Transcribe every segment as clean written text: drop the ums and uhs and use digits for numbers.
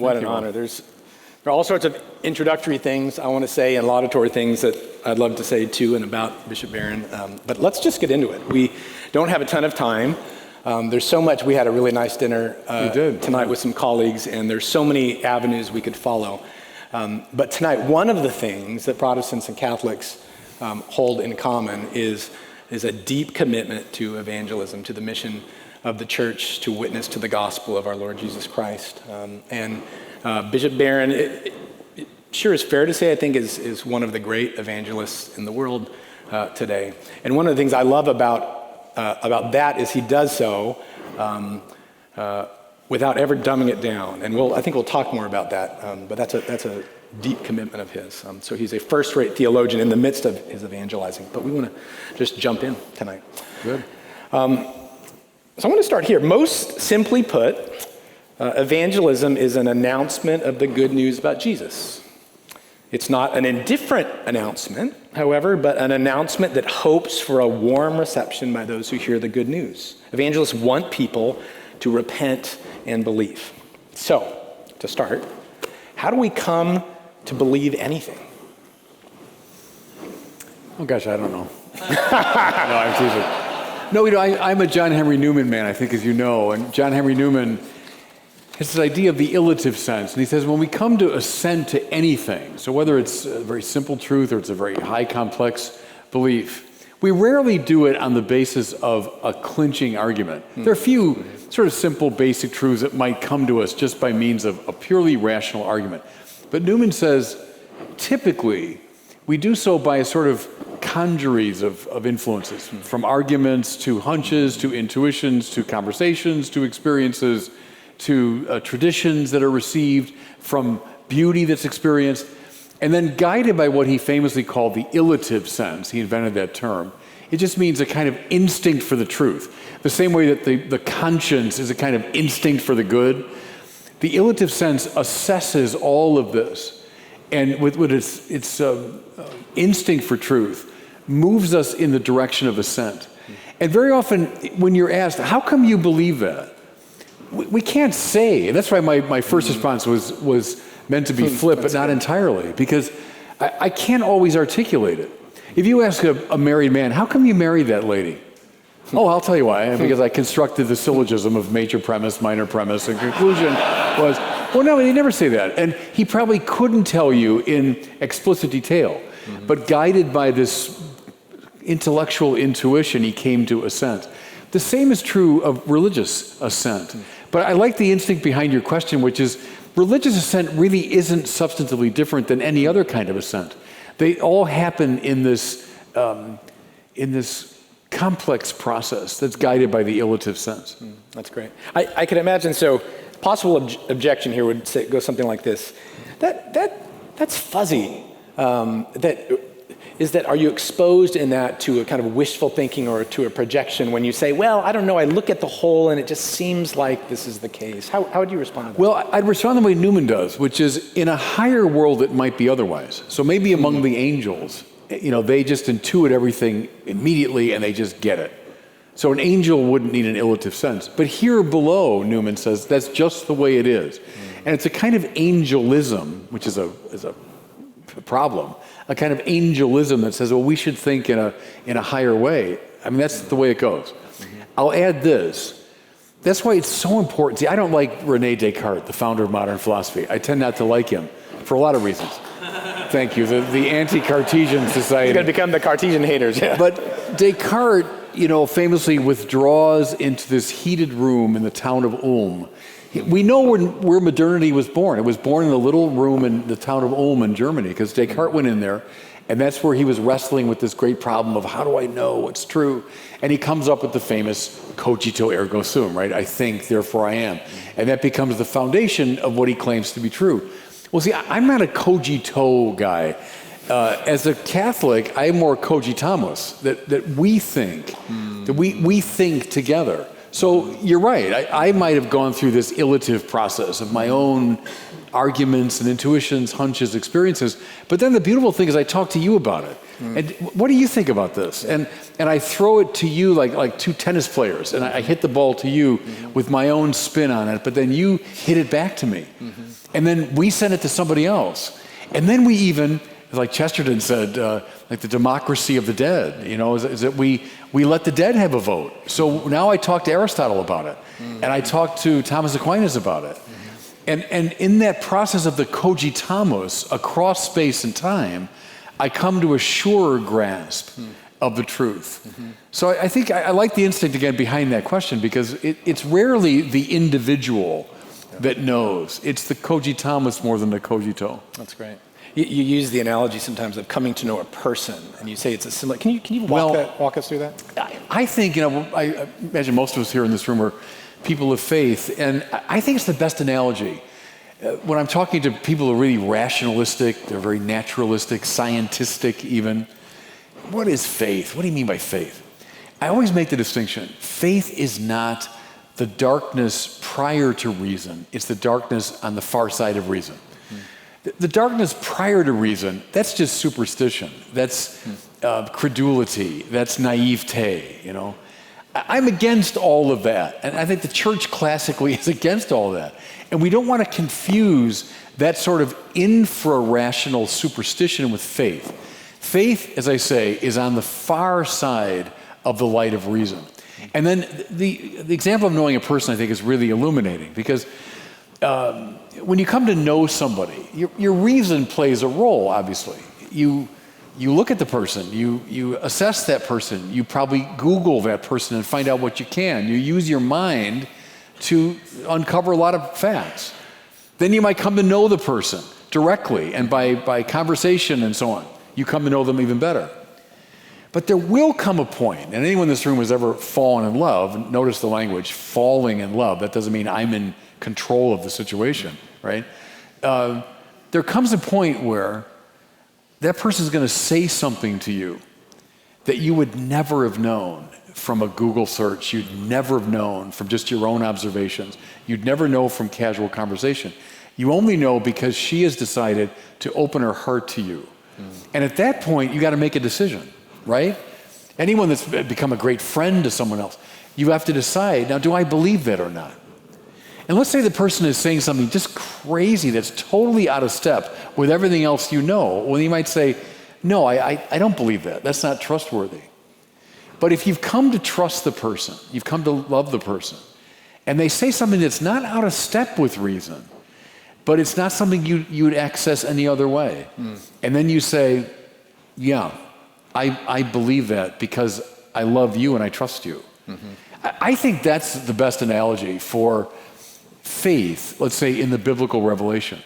What an honor. There are all sorts of introductory things I want to say and laudatory things that I'd love to say to and about Bishop Barron. But let's just get into it. We don't have a ton of time. There's so much. We had a really nice dinner tonight with some colleagues, and there's so many avenues we could follow. But tonight, one of the things that Protestants and Catholics hold in common is a deep commitment to evangelism, to the mission of the church to witness to the gospel of our Lord Jesus Christ. Bishop Barron, it sure is fair to say, I think, is one of the great evangelists in the world today. And one of the things I love about that is he does so without ever dumbing it down. And I think we'll talk more about that, but that's a deep commitment of his. So he's a first-rate theologian in the midst of his evangelizing. But we want to just jump in tonight. Good. So I want to start here. Most simply put, evangelism is an announcement of the good news about Jesus. It's not an indifferent announcement, however, but an announcement that hopes for a warm reception by those who hear the good news. Evangelists want people to repent and believe. So, to start, how do we come to believe anything? Oh gosh, I don't know. No, I'm teasing. No, I'm a John Henry Newman man, I think, as you know, and John Henry Newman has this idea of the illative sense, and he says when we come to assent to anything, so whether it's a very simple truth or it's a very high complex belief, we rarely do it on the basis of a clinching argument. There are a few sort of simple basic truths that might come to us just by means of a purely rational argument. But Newman says typically we do so by a sort of congeries of influences, from arguments to hunches to intuitions to conversations to experiences to traditions that are received, from beauty that's experienced, and then guided by what he famously called the illative sense. He invented that term. It just means a kind of instinct for the truth. The same way that the conscience is a kind of instinct for the good, the illative sense assesses all of this, and with its instinct for truth, moves us in the direction of assent. And very often, when you're asked, how come you believe that? We can't say. And that's why my first response was meant to be flip, but not entirely, because I can't always articulate it. If you ask a married man, how come you married that lady? Oh, I'll tell you why. Because I constructed the syllogism of major premise, minor premise, and conclusion was, well, no, they never say that. And he probably couldn't tell you in explicit detail, but guided by this intellectual intuition, he came to assent. The same is true of religious assent. But I like the instinct behind your question, which is religious assent really isn't substantively different than any other kind of assent. They all happen in this complex process that's guided by the illative sense. That's great. I can imagine, so possible objection here would go something like this. That's fuzzy. Are you exposed in that to a kind of wishful thinking or to a projection when you say, well, I don't know, I look at the whole and it just seems like this is the case. How would you respond to that? Well, I'd respond the way Newman does, which is in a higher world it might be otherwise. So maybe among the angels, they just intuit everything immediately and they just get it. So an angel wouldn't need an illative sense. But here below, Newman says, that's just the way it is. And it's a kind of angelism, which is a problem. A kind of angelism that says, well, we should think in a higher way. I mean, that's the way it goes. I'll add this. That's why it's so important. See, I don't like René Descartes, the founder of modern philosophy. I tend not to like him for a lot of reasons. Thank you. The anti-Cartesian society. He's going to become the Cartesian haters. Yeah. But Descartes, famously withdraws into this heated room in the town of Ulm. We know where modernity was born. It was born in a little room in the town of Ulm in Germany, because Descartes went in there, and that's where he was wrestling with this great problem of how do I know what's true? And he comes up with the famous cogito ergo sum, right? I think, therefore I am. And that becomes the foundation of what he claims to be true. Well, see, I'm not a cogito guy. As a Catholic, I'm more cogitamus, that we think, that we think together. So you're right. I might have gone through this illative process of my own arguments and intuitions, hunches, experiences. But then the beautiful thing is I talk to you about it. And what do you think about this? And I throw it to you like two tennis players, and I hit the ball to you with my own spin on it, but then you hit it back to me. And then we send it to somebody else. And then we even, like Chesterton said, like the democracy of the dead, is that we let the dead have a vote. So now I talk to Aristotle about it, and I talk to Thomas Aquinas about it. And in that process of the cogitamus across space and time, I come to a surer grasp of the truth. So I think I like the instinct again behind that question, because it's rarely the individual that knows. It's the cogitamus more than the cogito. That's great. You use the analogy sometimes of coming to know a person, and you say it's a similar. Can you walk us through that? I think, I imagine most of us here in this room are people of faith, and I think it's the best analogy. When I'm talking to people who are really rationalistic, they're very naturalistic, scientistic even. What is faith? What do you mean by faith? I always make the distinction. Faith is not the darkness prior to reason. It's the darkness on the far side of reason. The darkness prior to reason, that's just superstition. That's credulity. That's naivete, I'm against all of that. And I think the church classically is against all of that. And we don't want to confuse that sort of infra-rational superstition with faith. Faith, as I say, is on the far side of the light of reason. And then the example of knowing a person, I think, is really illuminating, because when you come to know somebody, your reason plays a role, obviously. You look at the person, you assess that person, you probably Google that person and find out what you can. You use your mind to uncover a lot of facts. Then you might come to know the person directly, and by conversation and so on, you come to know them even better. But there will come a point, and anyone in this room has ever fallen in love, notice the language, falling in love. That doesn't mean I'm in control of the situation, right? There comes a point where that person is going to say something to you that you would never have known from a Google search. You'd never have known from just your own observations. You'd never know from casual conversation. You only know because she has decided to open her heart to you. And at that point, you got to make a decision, right? Anyone that's become a great friend to someone else, you have to decide, now, do I believe that or not? And let's say the person is saying something just crazy that's totally out of step with everything else you know. Well, you might say, no, I don't believe that. That's not trustworthy. But if you've come to trust the person, you've come to love the person, and they say something that's not out of step with reason, but it's not something you'd access any other way. And then you say, yeah, I believe that because I love you and I trust you. I think that's the best analogy for faith, let's say, in the biblical revelation.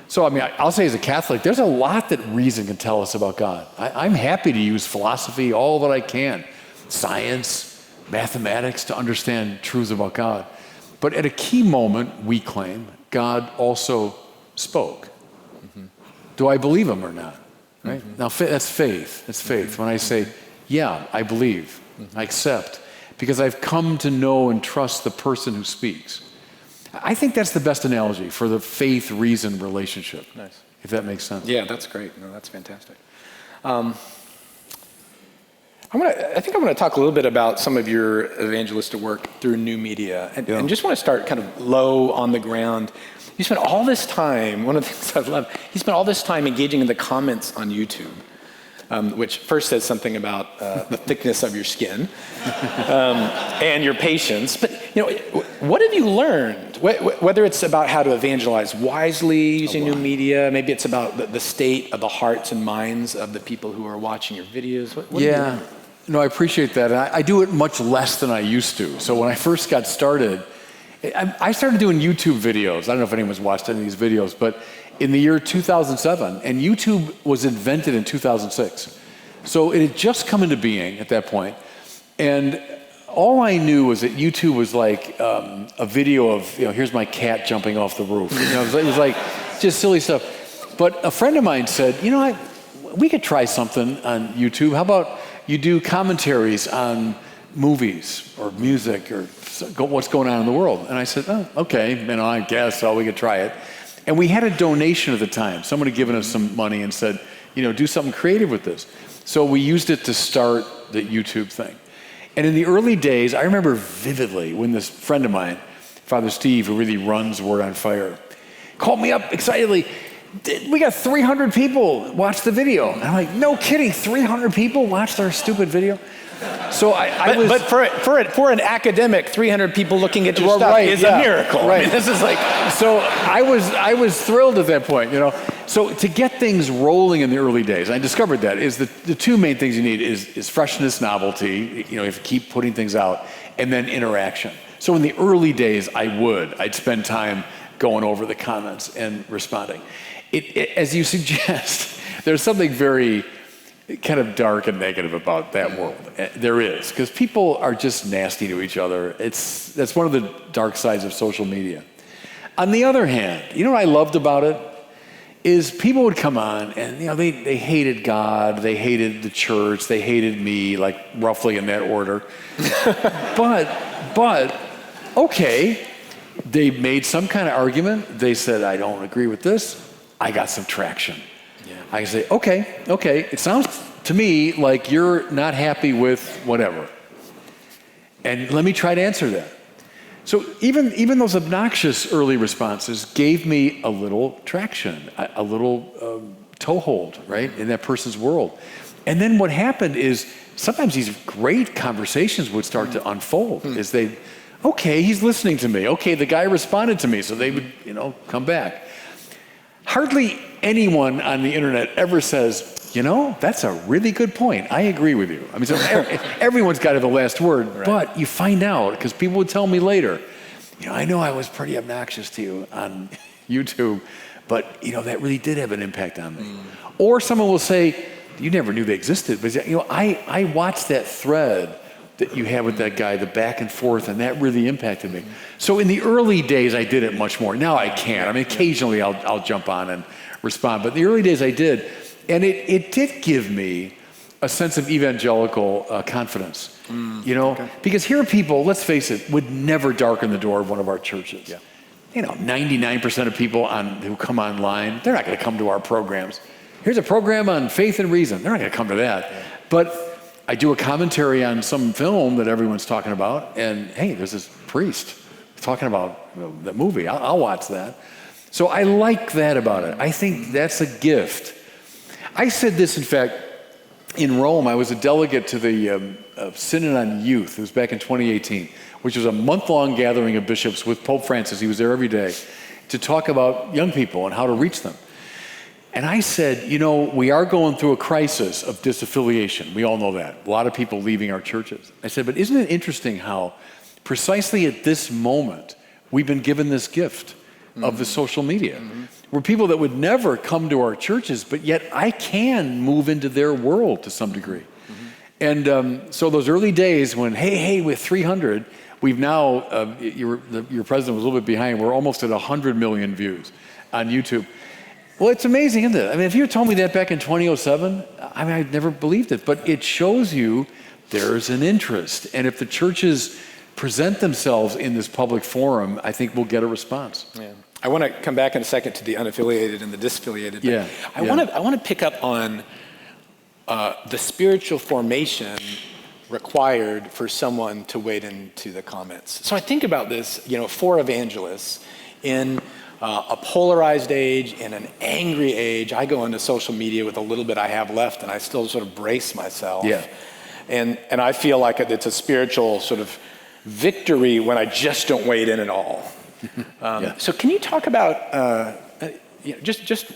So, I'll say as a Catholic, there's a lot that reason can tell us about God. I'm happy to use philosophy all that I can, science, mathematics, to understand truths about God. But at a key moment, we claim, God also spoke. Do I believe him or not? Right? Now, that's faith. That's faith. When I say, yeah, I believe, I accept, because I've come to know and trust the person who speaks. I think that's the best analogy for the faith-reason relationship. Nice. If that makes sense. Yeah, that's great. No, that's fantastic. I think I want to talk a little bit about some of your evangelistic work through new media, and just want to start kind of low on the ground. You spent all this time, one of the things I love, you spent all this time engaging in the comments on YouTube, which first says something about the thickness of your skin and your patience. But what have you learned? Whether it's about how to evangelize wisely using new media, maybe it's about the state of the hearts and minds of the people who are watching your videos. What yeah, no, I appreciate that. And I do it much less than I used to. So when I first got started, I started doing YouTube videos. I don't know if anyone's watched any of these videos, but in the year 2007, and YouTube was invented in 2006. So it had just come into being at that point. And all I knew was that YouTube was like a video of, here's my cat jumping off the roof. It was like just silly stuff. But a friend of mine said, we could try something on YouTube. How about you do commentaries on movies or music or what's going on in the world? And I said, oh, okay, I guess so, we could try it. And we had a donation at the time. Someone had given us some money and said, do something creative with this. So we used it to start the YouTube thing. And in the early days, I remember vividly when this friend of mine, Father Steve, who really runs Word on Fire, called me up excitedly. We got 300 people watch the video. And I'm like, no kidding, 300 people watched our stupid video? So but for an academic, 300 people looking at your stuff is a miracle. Right. I mean, this is like. So I was thrilled at that point, you know. So to get things rolling in the early days, I discovered that is the two main things you need is freshness, novelty. You know, if you keep putting things out, and then interaction. So in the early days, I'd spend time going over the comments and responding. As you suggest, there's something very kind of dark and negative about that world. There is, because people are just nasty to each other. That's one of the dark sides of social media. On the other hand, you know what I loved about it? Is people would come on and, you know, they hated God, they hated the church, they hated me, like roughly in that order. but okay, they made some kind of argument. They said, I don't agree with this. I got some traction. Yeah. I can say, okay, it sounds to me like you're not happy with whatever. And let me try to answer that. So even those obnoxious early responses gave me a little traction, a little toehold, right, in that person's world. And then what happened is sometimes these great conversations would start to unfold as okay, he's listening to me. Okay, the guy responded to me, so they would, you know, come back. Hardly anyone on the internet ever says, you know, that's a really good point. I agree with you. I mean, so everyone's got to have the last word, right. But you find out, because people would tell me later, you know I was pretty obnoxious to you on YouTube, but, you know, that really did have an impact on me. Or someone will say, you never knew they existed, but, you know, I watched that thread that you had with that guy, the back and forth, and that really impacted me. So in the early days, I did it much more. Now I can't. I mean, occasionally I'll jump on and respond, but in the early days I did. And it did give me a sense of evangelical confidence, you know, because here are people, let's face it, would never darken the door of one of our churches. Yeah. You know, 99% of people who come online, they're not going to come to our programs. Here's a program on faith and reason. They're not going to come to that. Yeah. But I do a commentary on some film that everyone's talking about, and hey, there's this priest talking about the movie. I'll watch that. So I like that about it. I think that's a gift. I said this, in fact, in Rome. I was a delegate to the Synod on Youth. It was back in 2018, which was a month-long gathering of bishops with Pope Francis. He was there every day to talk about young people and how to reach them. And I said, you know, we are going through a crisis of disaffiliation. We all know that. A lot of people leaving our churches. I said, but isn't it interesting how precisely at this moment we've been given this gift of the social media? We're people that would never come to our churches, but yet I can move into their world to some degree. And so those early days when, hey, with 300, we've now, your president was a little bit behind, we're almost at 100 million views on YouTube. Well, it's amazing, isn't it? I mean, if you had told me that back in 2007, I mean, I'd never believed it. But it shows you there's an interest. And if the churches present themselves in this public forum, I think we'll get a response. Yeah. I want to come back in a second to the unaffiliated and the disaffiliated. Yeah. I want to pick up on the spiritual formation required for someone to wade into the comments. So I think about this, you know, for evangelists in a polarized age, in an angry age. I go into social media with a little bit I have left, and I still sort of brace myself. Yeah. And I feel like it's a spiritual sort of victory when I just don't wade in at all. Yeah. So can you talk about just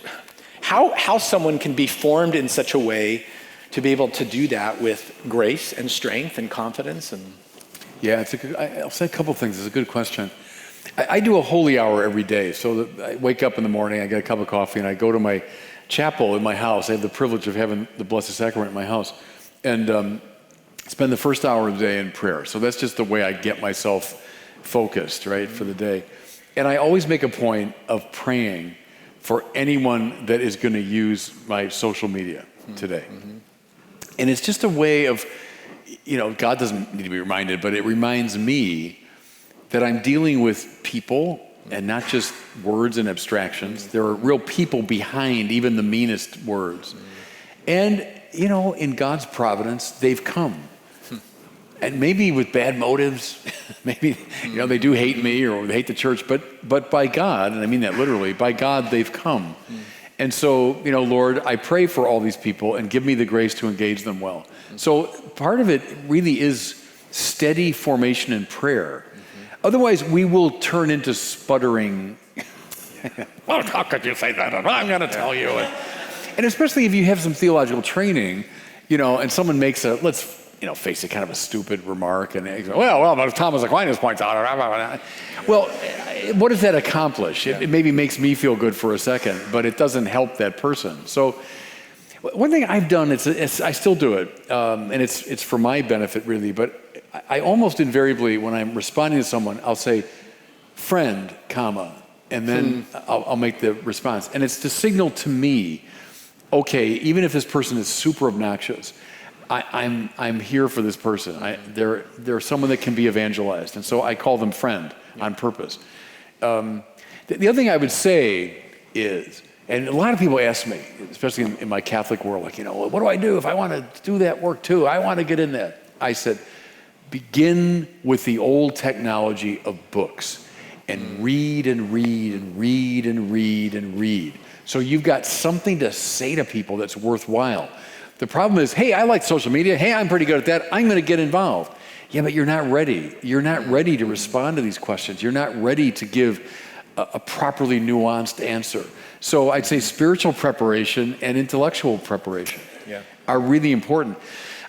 how someone can be formed in such a way to be able to do that with grace and strength and confidence? And yeah, I'll say a couple things. It's a good question. I do a holy hour every day. So I wake up in the morning, I get a cup of coffee, and I go to my chapel in my house. I have the privilege of having the Blessed Sacrament in my house. And spend the first hour of the day in prayer. So that's just the way I get myself focused, right, for the day. And I always make a point of praying for anyone that is going to use my social media today. And it's just a way of, you know, God doesn't need to be reminded, but it reminds me that I'm dealing with people and not just words and abstractions. There are real people behind even the meanest words. And, you know, in God's providence, they've come. And maybe with bad motives, maybe, they do hate me or they hate the church, but by God, and I mean that literally, by God they've come. And so, Lord, I pray for all these people and give me the grace to engage them well. So part of it really is steady formation in prayer. Otherwise, we will turn into sputtering. Well, how could you say that? I'm going to tell you. And especially if you have some theological training, and someone makes let's face it, kind of a stupid remark, and they go, well, but Thomas Aquinas points out. Well, what does that accomplish? It maybe makes me feel good for a second, but it doesn't help that person. So one thing I've done, I still do it, and it's for my benefit really, but I almost invariably, when I'm responding to someone, I'll say, friend, comma, and then I'll make the response. And it's to signal to me, okay, even if this person is super obnoxious, I'm here for this person. They're someone that can be evangelized, and so I call them friend on purpose. The other thing I would say is, and a lot of people ask me, especially in my Catholic world, like, what do I do if I want to do that work too? I want to get in that. I said, begin with the old technology of books and read and read and read and read and read. So you've got something to say to people that's worthwhile. The problem is, hey, I like social media. Hey, I'm pretty good at that. I'm going to get involved. Yeah, but you're not ready. You're not ready to respond to these questions. You're not ready to give a properly nuanced answer. So I'd say spiritual preparation and intellectual preparation are really important.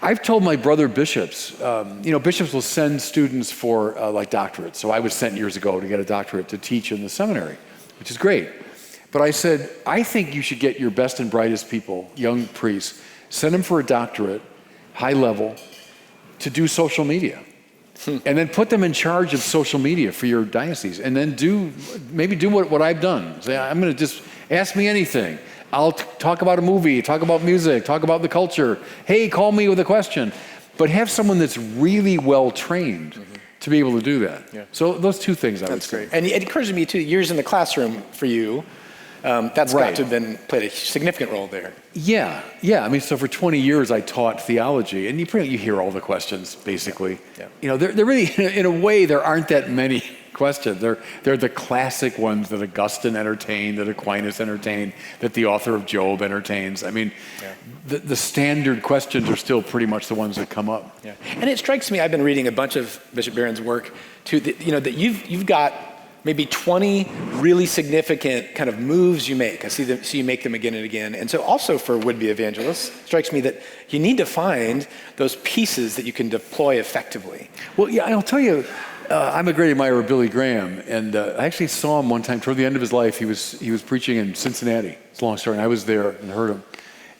I've told my brother bishops, bishops will send students for like doctorates. So I was sent years ago to get a doctorate to teach in the seminary, which is great. But I said, I think you should get your best and brightest people, young priests, send them for a doctorate, high level, to do social media. And then put them in charge of social media for your diocese. And then do what I've done. Say, I'm going to just ask me anything. I'll talk about a movie, talk about music, talk about the culture. Hey, call me with a question. But have someone that's really well trained to be able to do that. Yeah. So those two things I would say. Great. And it occurs to me too, years in the classroom for you, that's got to have played a significant role there. Yeah. I mean, so for 20 years I taught theology, and you hear all the questions basically. Yeah. They're really, in a way, there aren't that many questions. They're the classic ones that Augustine entertained, that Aquinas entertained, that the author of Job entertains. I mean, the standard questions are still pretty much the ones that come up. Yeah. And it strikes me, I've been reading a bunch of Bishop Barron's work too, that you've got maybe 20 really significant kind of moves you make. I see you make them again and again. And so also for would-be evangelists, it strikes me that you need to find those pieces that you can deploy effectively. Well, yeah, I'll tell you, I'm a great admirer of Billy Graham, and I actually saw him one time toward the end of his life. He was preaching in Cincinnati. It's a long story, and I was there and heard him.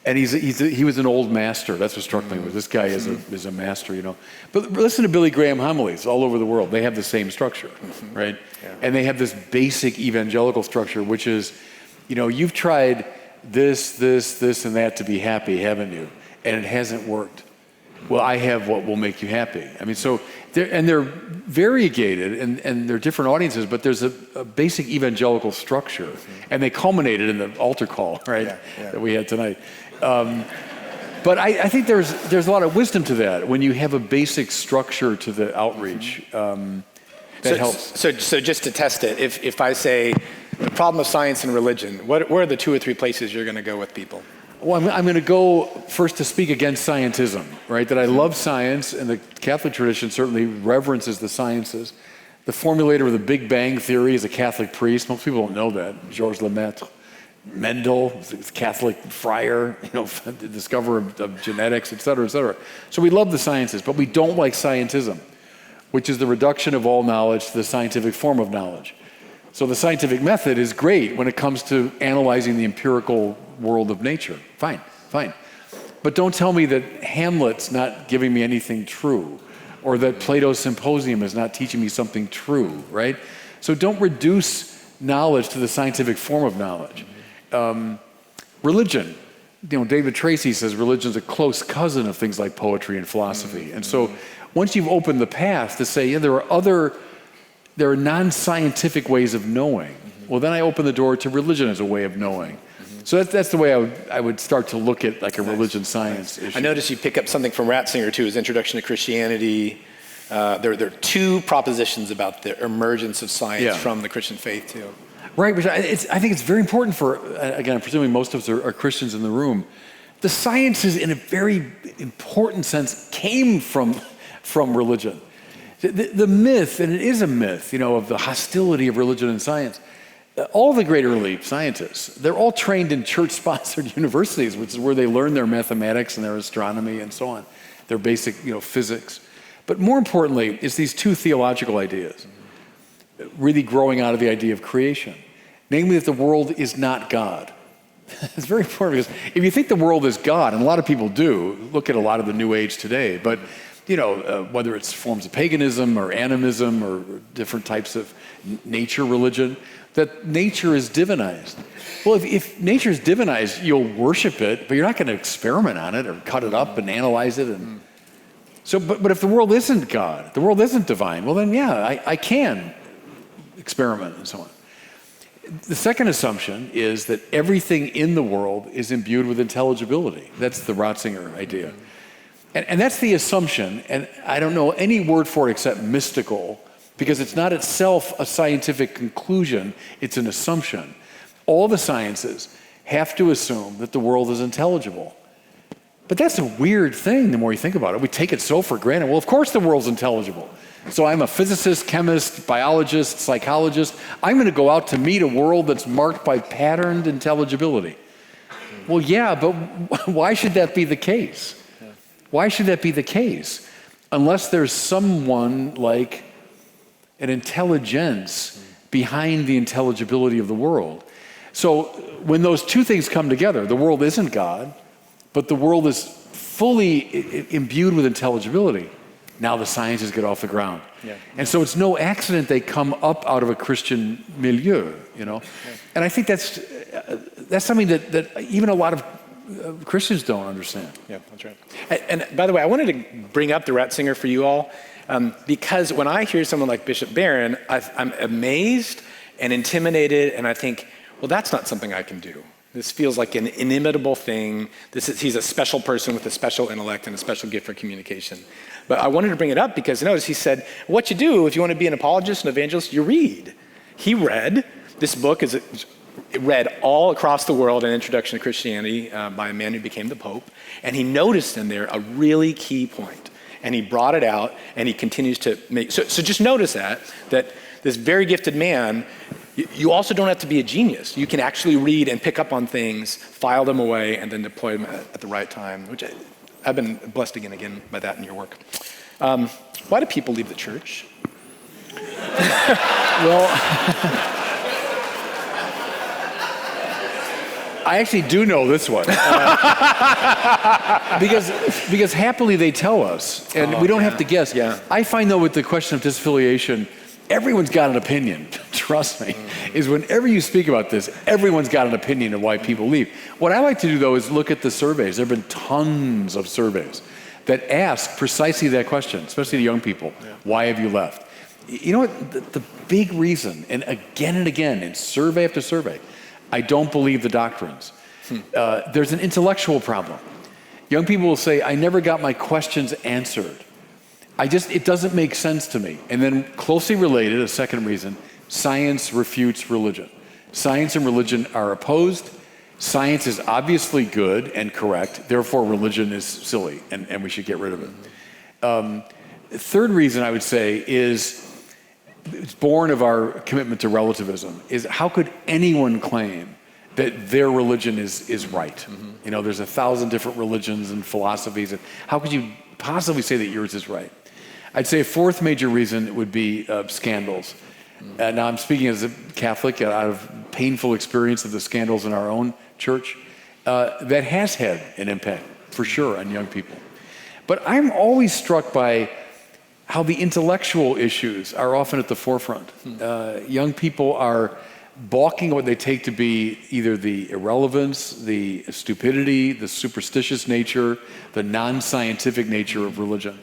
And he was an old master. That's what struck me. Was this guy is a master, But listen to Billy Graham homilies all over the world. They have the same structure, right? Yeah. And they have this basic evangelical structure, which is, you've tried this, and that to be happy, haven't you? And it hasn't worked. Well, I have what will make you happy. I mean, so they're variegated, and they're different audiences, but there's a basic evangelical structure, and they culminated in the altar call, right, that we had tonight. But I think there's a lot of wisdom to that when you have a basic structure to the outreach. That helps. So just to test it, if I say the problem of science and religion, where are the 2 or 3 places you're going to go with people? Well, I'm going to go first to speak against scientism, right? That I love science, and the Catholic tradition certainly reverences the sciences. The formulator of the Big Bang Theory is a Catholic priest. Most people don't know that. Georges Lemaitre. Mendel, Catholic friar, the discoverer of genetics, et cetera, et cetera. So we love the sciences, but we don't like scientism, which is the reduction of all knowledge to the scientific form of knowledge. So the scientific method is great when it comes to analyzing the empirical world of nature. Fine. But don't tell me that Hamlet's not giving me anything true, or that Plato's Symposium is not teaching me something true, right? So don't reduce knowledge to the scientific form of knowledge. Religion. David Tracy says religion's a close cousin of things like poetry and philosophy. And so once you've opened the path to say, there are non-scientific ways of knowing, well, then I open the door to religion as a way of knowing. So that's the way I would start to look at like a religion science issue. I noticed you pick up something from Ratzinger too, his Introduction to Christianity. There are two propositions about the emergence of science from the Christian faith, too. Right, which I think it's very important for, again, I'm presuming most of us are Christians in the room. The sciences, in a very important sense, came from religion. The myth, and it is a myth, of the hostility of religion and science. All the great early scientists, they're all trained in church-sponsored universities, which is where they learn their mathematics and their astronomy and so on, their basic, physics. But more importantly, it's these two theological ideas, really growing out of the idea of creation, namely that the world is not God. It's very important because if you think the world is God, and a lot of people do, look at a lot of the New Age today, but whether it's forms of paganism or animism or different types of nature religion, that nature is divinized. Well, if nature is divinized, you'll worship it, but you're not going to experiment on it or cut it up and analyze it. And so, but if the world isn't God, the world isn't divine, well then, I can experiment and so on. The second assumption is that everything in the world is imbued with intelligibility. That's the Ratzinger idea. And that's the assumption, and I don't know any word for it except mystical, because it's not itself a scientific conclusion, it's an assumption. All the sciences have to assume that the world is intelligible. But that's a weird thing the more you think about it. We take it so for granted. Well, of course the world's intelligible. So I'm a physicist, chemist, biologist, psychologist. I'm going to go out to meet a world that's marked by patterned intelligibility. Well, yeah, but why should that be the case? Why should that be the case? Unless there's someone like an intelligence behind the intelligibility of the world. So when those two things come together, the world isn't God, but the world is fully imbued with intelligibility. Now the sciences get off the ground. Yeah. And so it's no accident they come up out of a Christian milieu, Yeah. And I think that's something that even a lot of Christians don't understand. Yeah, that's right. And by the way, I wanted to bring up the Ratzinger for you all, because when I hear someone like Bishop Barron, I'm amazed and intimidated, and I think, well, that's not something I can do. This feels like an inimitable thing. He's a special person with a special intellect and a special gift for communication. But I wanted to bring it up because notice he said, what you do if you want to be an apologist, an evangelist, you read. He read, this book is read all across the world, An Introduction to Christianity by a man who became the Pope, and he noticed in there a really key point. And he brought it out, and he continues to make, so just notice that this very gifted man, you also don't have to be a genius. You can actually read and pick up on things, file them away, and then deploy them at the right time, which I've been blessed again and again by that in your work. Why do people leave the church? Well, I actually do know this one. Because happily they tell us, and we don't have to guess. Yeah. I find, though, with the question of disaffiliation, everyone's got an opinion, trust me, is whenever you speak about this, everyone's got an opinion of why people leave. What I like to do, though, is look at the surveys. There have been tons of surveys that ask precisely that question, especially to young people. Yeah. Why have you left? You know what? The big reason, and again, in survey after survey, I don't believe the doctrines. There's an intellectual problem. Young people will say, I never got my questions answered. It doesn't make sense to me. And then closely related, a second reason, science refutes religion. Science and religion are opposed. Science is obviously good and correct, therefore religion is silly and we should get rid of it. The third reason I would say is, it's born of our commitment to relativism, is how could anyone claim that their religion is right? Mm-hmm. There's 1,000 different religions and philosophies. And how could you possibly say that yours is right? I'd say a fourth major reason would be scandals. Now I'm speaking as a Catholic out of painful experience of the scandals in our own church. That has had an impact, for sure, on young people. But I'm always struck by how the intellectual issues are often at the forefront. Young people are balking what they take to be either the irrelevance, the stupidity, the superstitious nature, the non-scientific nature of religion.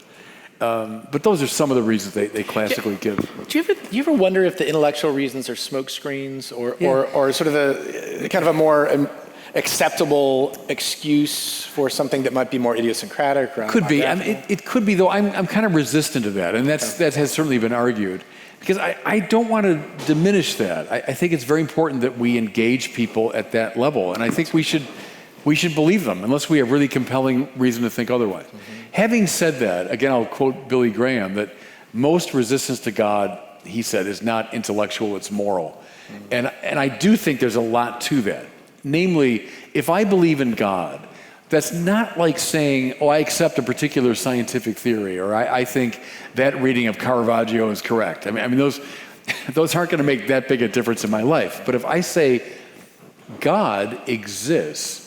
But those are some of the reasons they classically give. Do you ever wonder if the intellectual reasons are smoke screens or sort of a kind of a more acceptable excuse for something that might be more idiosyncratic? Or Could be. I mean, it could be, though. I'm kind of resistant to that, and that has certainly been argued. Because I don't want to diminish that. I think it's very important that we engage people at that level, and I think we should believe them unless we have really compelling reason to think otherwise. Having said that, again, I'll quote Billy Graham, that most resistance to God, he said, is not intellectual, it's moral. And I do think there's a lot to that. Namely, if I believe in God, that's not like saying, oh, I accept a particular scientific theory, or I think that reading of Caravaggio is correct. I mean those aren't going to make that big a difference in my life. But if I say God exists,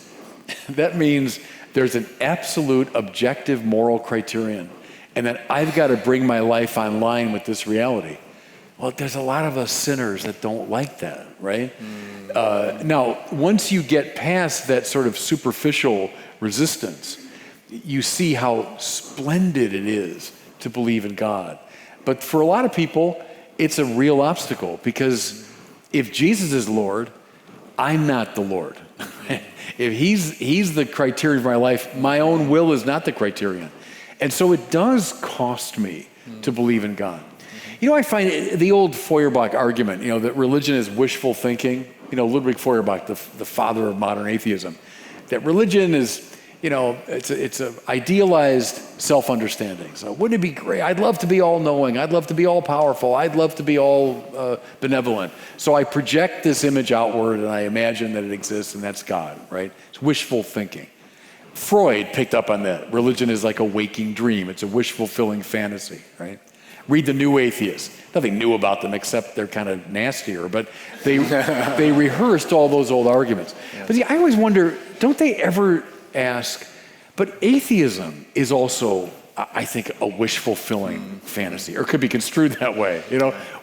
that means there's an absolute objective moral criterion, and that I've got to bring my life online with this reality. Well, there's a lot of us sinners that don't like that, right? Now, once you get past that sort of superficial resistance, you see how splendid it is to believe in God. But for a lot of people, it's a real obstacle, because if Jesus is Lord, I'm not the Lord. If he's the criterion of my life, my own will is not the criterion. And so it does cost me to believe in God. You know, I find the old Feuerbach argument, that religion is wishful thinking. Ludwig Feuerbach, the father of modern atheism, that religion is, it's an idealized self-understanding. So wouldn't it be great? I'd love to be all-knowing. I'd love to be all-powerful. I'd love to be all benevolent. So I project this image outward and I imagine that it exists, and that's God, right? It's wishful thinking. Freud picked up on that. Religion is like a waking dream. It's a wish-fulfilling fantasy, right? Read The New Atheists. Nothing new about them except they're kind of nastier, but they rehearsed all those old arguments. Yeah. But see, I always wonder, don't they ever ask, but atheism is also, I think, a wish-fulfilling fantasy, or could be construed that way.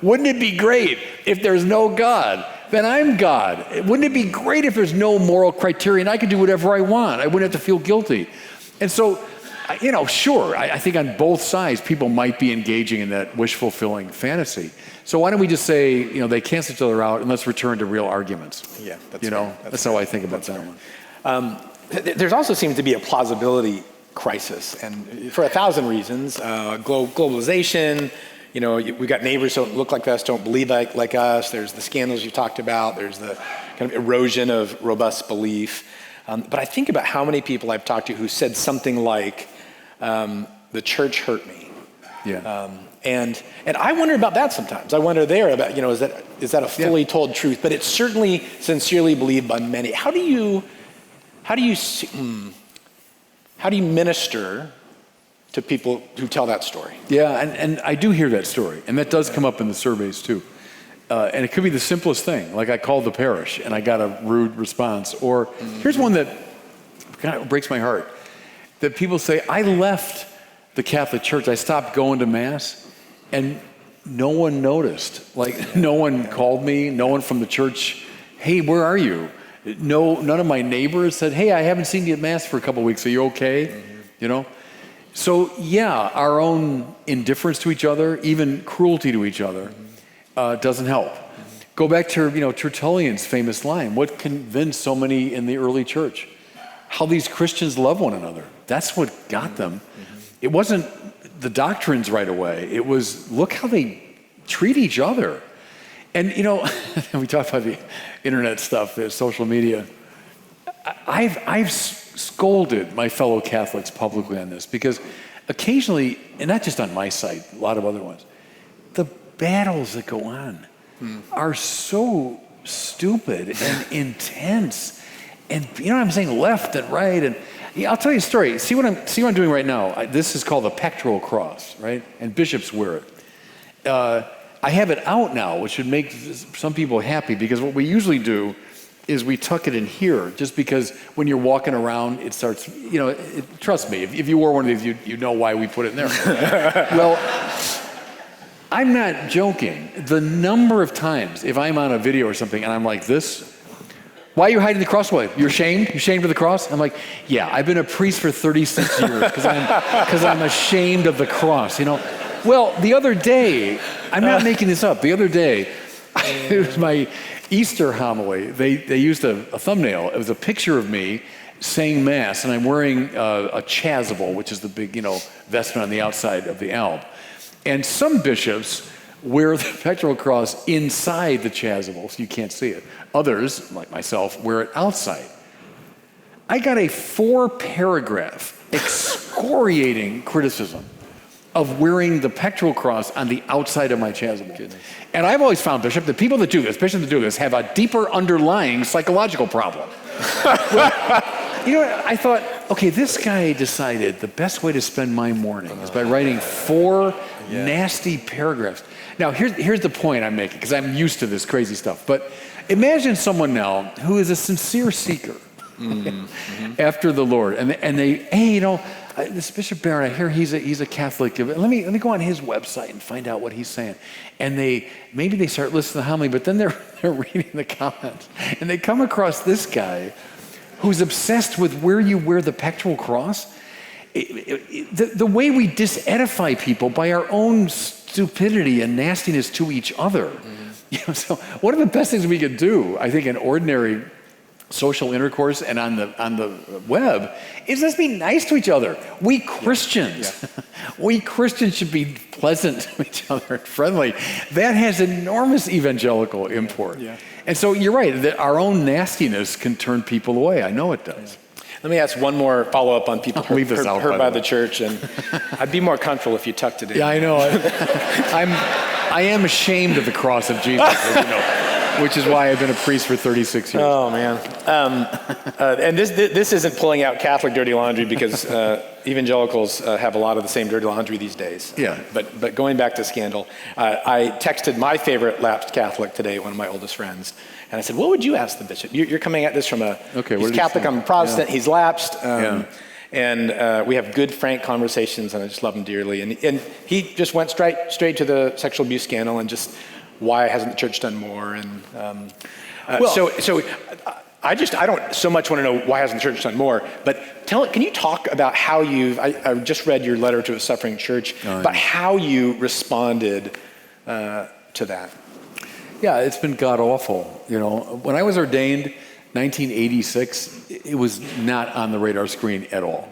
Wouldn't it be great if there's no God? Then I'm God. Wouldn't it be great if there's no moral criterion? I could do whatever I want. I wouldn't have to feel guilty. And so, sure, I think on both sides, people might be engaging in that wish-fulfilling fantasy. So why don't we just say, they cancel each other out, and let's return to real arguments. Yeah, that's how I think about that one. There also seems to be a plausibility crisis, and for 1,000 reasons. Globalization, we've got neighbors who don't look like us, don't believe like us. There's the scandals you talked about. There's the kind of erosion of robust belief. But I think about how many people I've talked to who said something like, the church hurt me. Yeah. And I wonder about that sometimes. I wonder there about, is that a fully told truth? But it's certainly sincerely believed by many. How do you minister to people who tell that story? Yeah, and I do hear that story, and that does come up in the surveys too. And it could be the simplest thing, like I called the parish and I got a rude response. Or here's one that kind of breaks my heart, that people say, I left the Catholic Church, I stopped going to Mass, and no one noticed. Like, no one called me, no one from the church, hey, where are you? None of my neighbors said, hey, I haven't seen you at Mass for a couple of weeks, are you okay? So yeah, our own indifference to each other, even cruelty to each other, doesn't help. Go back to Tertullian's famous line, what convinced so many in the early church? How these Christians love one another. That's what got them. It wasn't the doctrines right away. It was, look how they treat each other. And we talk about the internet stuff, the social media. I've scolded my fellow Catholics publicly on this, because occasionally, and not just on my site, a lot of other ones, the battles that go on are so stupid and intense, and I'm saying, left and right. And I'll tell you a story. See what I'm doing right now. This is called the pectoral cross, right? And bishops wear it. I have it out now, which should make some people happy, because what we usually do is we tuck it in here, just because when you're walking around, it starts, trust me, if you wore one of these, you know why we put it in there. Well, I'm not joking. The number of times, if I'm on a video or something and I'm like this, why are you hiding the cross away? You're ashamed? You're ashamed of the cross? I'm like, yeah, I've been a priest for 36 years because I'm ashamed of the cross, Well, the other day, I'm not making this up. The other day, it was Easter homily, they used a thumbnail. It was a picture of me saying Mass, and I'm wearing a chasuble, which is the big, vestment on the outside of the alb. And some bishops wear the pectoral cross inside the chasuble, so you can't see it. Others, like myself, wear it outside. I got a 4-paragraph excoriating criticism of wearing the pectoral cross on the outside of my chasuble. Goodness. And I've always found, Bishop, that bishops that do this, have a deeper underlying psychological problem. I thought, okay, this guy decided the best way to spend my morning is by writing 4 nasty paragraphs. Now, here's the point I'm making, because I'm used to this crazy stuff. But imagine someone now who is a sincere seeker after the Lord, and they, hey, this Bishop Barron, I hear he's a Catholic. Let me go on his website and find out what he's saying. And maybe they start listening to the homily, but then they're reading the comments, and they come across this guy who's obsessed with where you wear the pectoral cross. The way we disedify people by our own stupidity and nastiness to each other. So one of the best things we could do, I think, in ordinary social intercourse and on the web is let's be nice to each other. We Christians, we Christians should be pleasant to each other and friendly. That has enormous evangelical import. And so you're right, that our own nastiness can turn people away. I know it does. Let me ask one more follow-up on people hurt by the church, and I'd be more comfortable if you tucked it in. Yeah, I know. I am ashamed of the cross of Jesus, which is why I've been a priest for 36 years. Oh, man. And this isn't pulling out Catholic dirty laundry, because evangelicals have a lot of the same dirty laundry these days. Yeah. But going back to scandal, I texted my favorite lapsed Catholic today, one of my oldest friends, and I said, what would you ask the bishop? You're coming at this from he's Catholic, I'm a Protestant, he's lapsed. And we have good, frank conversations, and I just love him dearly. And he just went straight to the sexual abuse scandal and just why hasn't the church done more? And so I don't so much want to know why hasn't the church done more, but can you talk about how I just read your letter to a suffering church, about how you responded to that? Yeah, it's been god-awful. When I was ordained, 1986, it was not on the radar screen at all.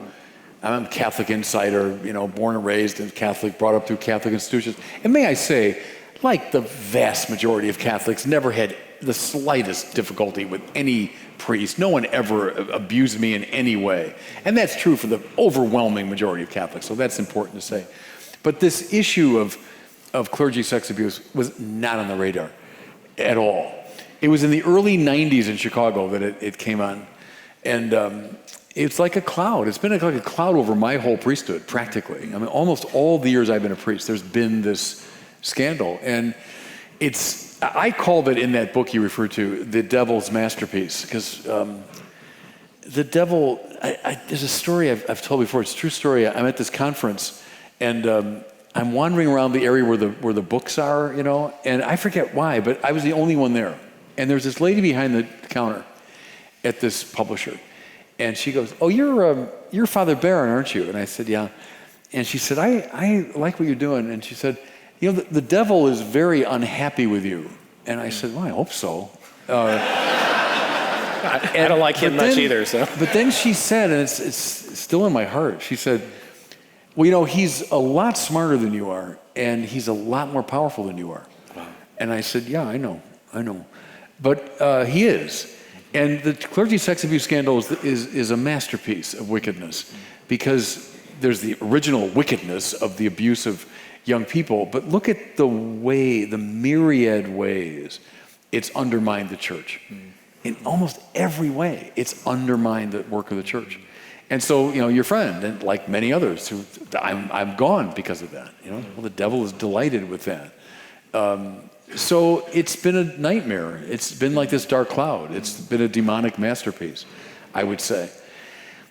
I'm a Catholic insider, born and raised in Catholic, brought up through Catholic institutions. And may I say, like the vast majority of Catholics, never had the slightest difficulty with any priest. No one ever abused me in any way. And that's true for the overwhelming majority of Catholics, so that's important to say. But this issue of clergy sex abuse was not on the radar at all. It was in the early 90s in Chicago that it came on. And it's like a cloud. It's been like a cloud over my whole priesthood, practically. I mean, almost all the years I've been a priest, there's been this scandal. And I called it in that book you referred to, the devil's masterpiece, because the devil, there's a story I've told before, it's a true story. I'm at this conference, and I'm wandering around the area where the books are, and I forget why, but I was the only one there. And there's this lady behind the counter at this publisher, and she goes, "Oh, you're Father Barron, aren't you?" And I said, "Yeah." And she said, I like what you're doing. And she said, the devil is very unhappy with you. And I said, well, I hope so. I don't like him much either. So. But then she said, and it's still in my heart, she said, well, he's a lot smarter than you are, and he's a lot more powerful than you are. Wow. And I said, yeah, I know. But he is. And the clergy sex abuse scandal is a masterpiece of wickedness, because there's the original wickedness of the abuse of young people, but look at the myriad ways it's undermined the church. In almost every way, it's undermined the work of the church. And so, your friend, and like many others, I'm gone because of that. Well, the devil is delighted with that. So it's been a nightmare. It's been like this dark cloud. It's been a demonic masterpiece, I would say.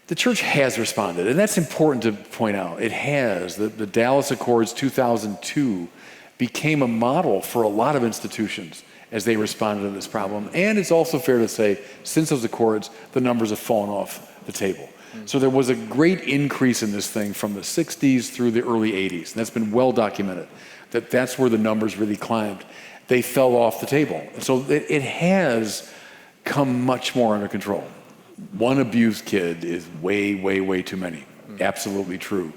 The church has responded, and that's important to point out. It has. The Dallas Accords 2002 became a model for a lot of institutions as they responded to this problem. And it's also fair to say, since those accords, the numbers have fallen off the table. So there was a great increase in this thing from the 60s through the early 80s. And that's been well documented, that's where the numbers really climbed. they fell off the table. So it has come much more under control. One abused kid is way, way, way too many. Absolutely true.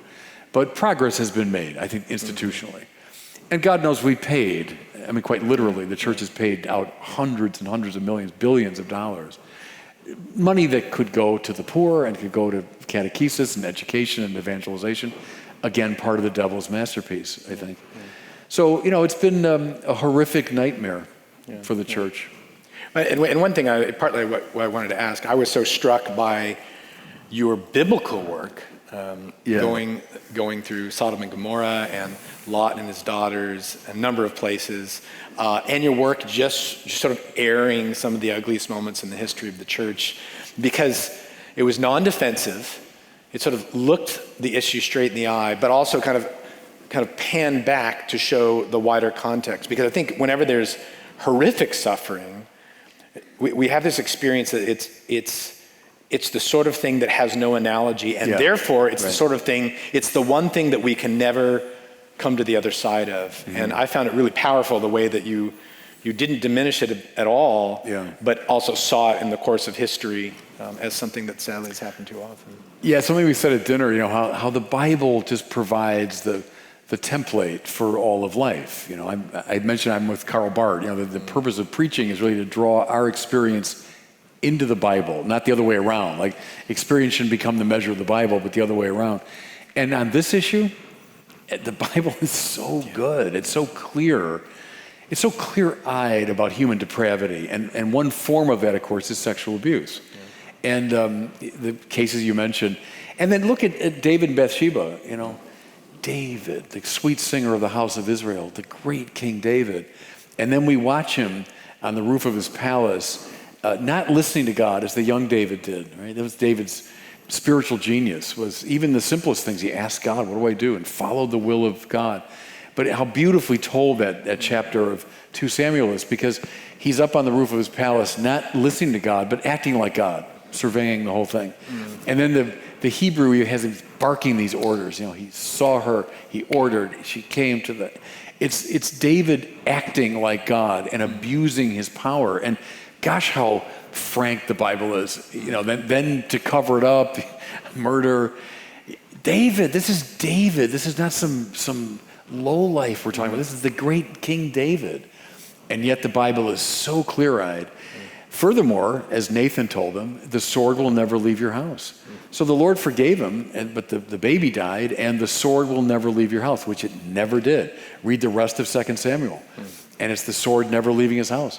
But progress has been made, I think, institutionally. And God knows we paid, I mean, quite literally, the church has paid out hundreds and hundreds of millions, billions of dollars. Money that could go to the poor and could go to catechesis and education and evangelization. Again, part of the devil's masterpiece, I think. So, it's been a horrific nightmare for the church. And one thing, partly what I wanted to ask, I was so struck by your biblical work, going through Sodom and Gomorrah and Lot and his daughters, a number of places, and your work just sort of airing some of the ugliest moments in the history of the church, because it was non-defensive. It sort of looked the issue straight in the eye, but also kind of panned back to show the wider context. Because I think whenever there's horrific suffering, we have this experience that it's the sort of thing that has no analogy, and therefore it's the sort of thing, it's the one thing that we can never come to the other side of. Mm-hmm. And I found it really powerful the way that you didn't diminish it at all, but also saw it in the course of history as something that sadly has happened too often. Yeah, something we said at dinner, how the Bible just provides the template for all of life. I mentioned I'm with Karl Barth. The purpose of preaching is really to draw our experience into the Bible, not the other way around. Like, experience shouldn't become the measure of the Bible, but the other way around. And on this issue, the Bible is so good. It's so clear. It's so clear-eyed about human depravity. And one form of that, of course, is sexual abuse. Yeah. And the cases you mentioned. And then look at David and Bathsheba, David, the sweet singer of the house of Israel, the great King David. And then we watch him on the roof of his palace, not listening to God as the young David did, right? That was David's spiritual genius, was even the simplest things. He asked God, what do I do? And followed the will of God. But how beautifully told that chapter of 2 Samuel is, because he's up on the roof of his palace, not listening to God, but acting like God, surveying the whole thing. And then the Hebrew, he has him barking these orders. He saw her, he ordered, she came to the... It's David acting like God and abusing his power. And gosh, how frank the Bible is. Then to cover it up, murder. David, this is David. This is not some low life we're talking about. This is the great King David. And yet the Bible is so clear-eyed. Furthermore, as Nathan told him, the sword will never leave your house. So the Lord forgave him, but the baby died, and the sword will never leave your house, which it never did. Read the rest of 2 Samuel. And it's the sword never leaving his house.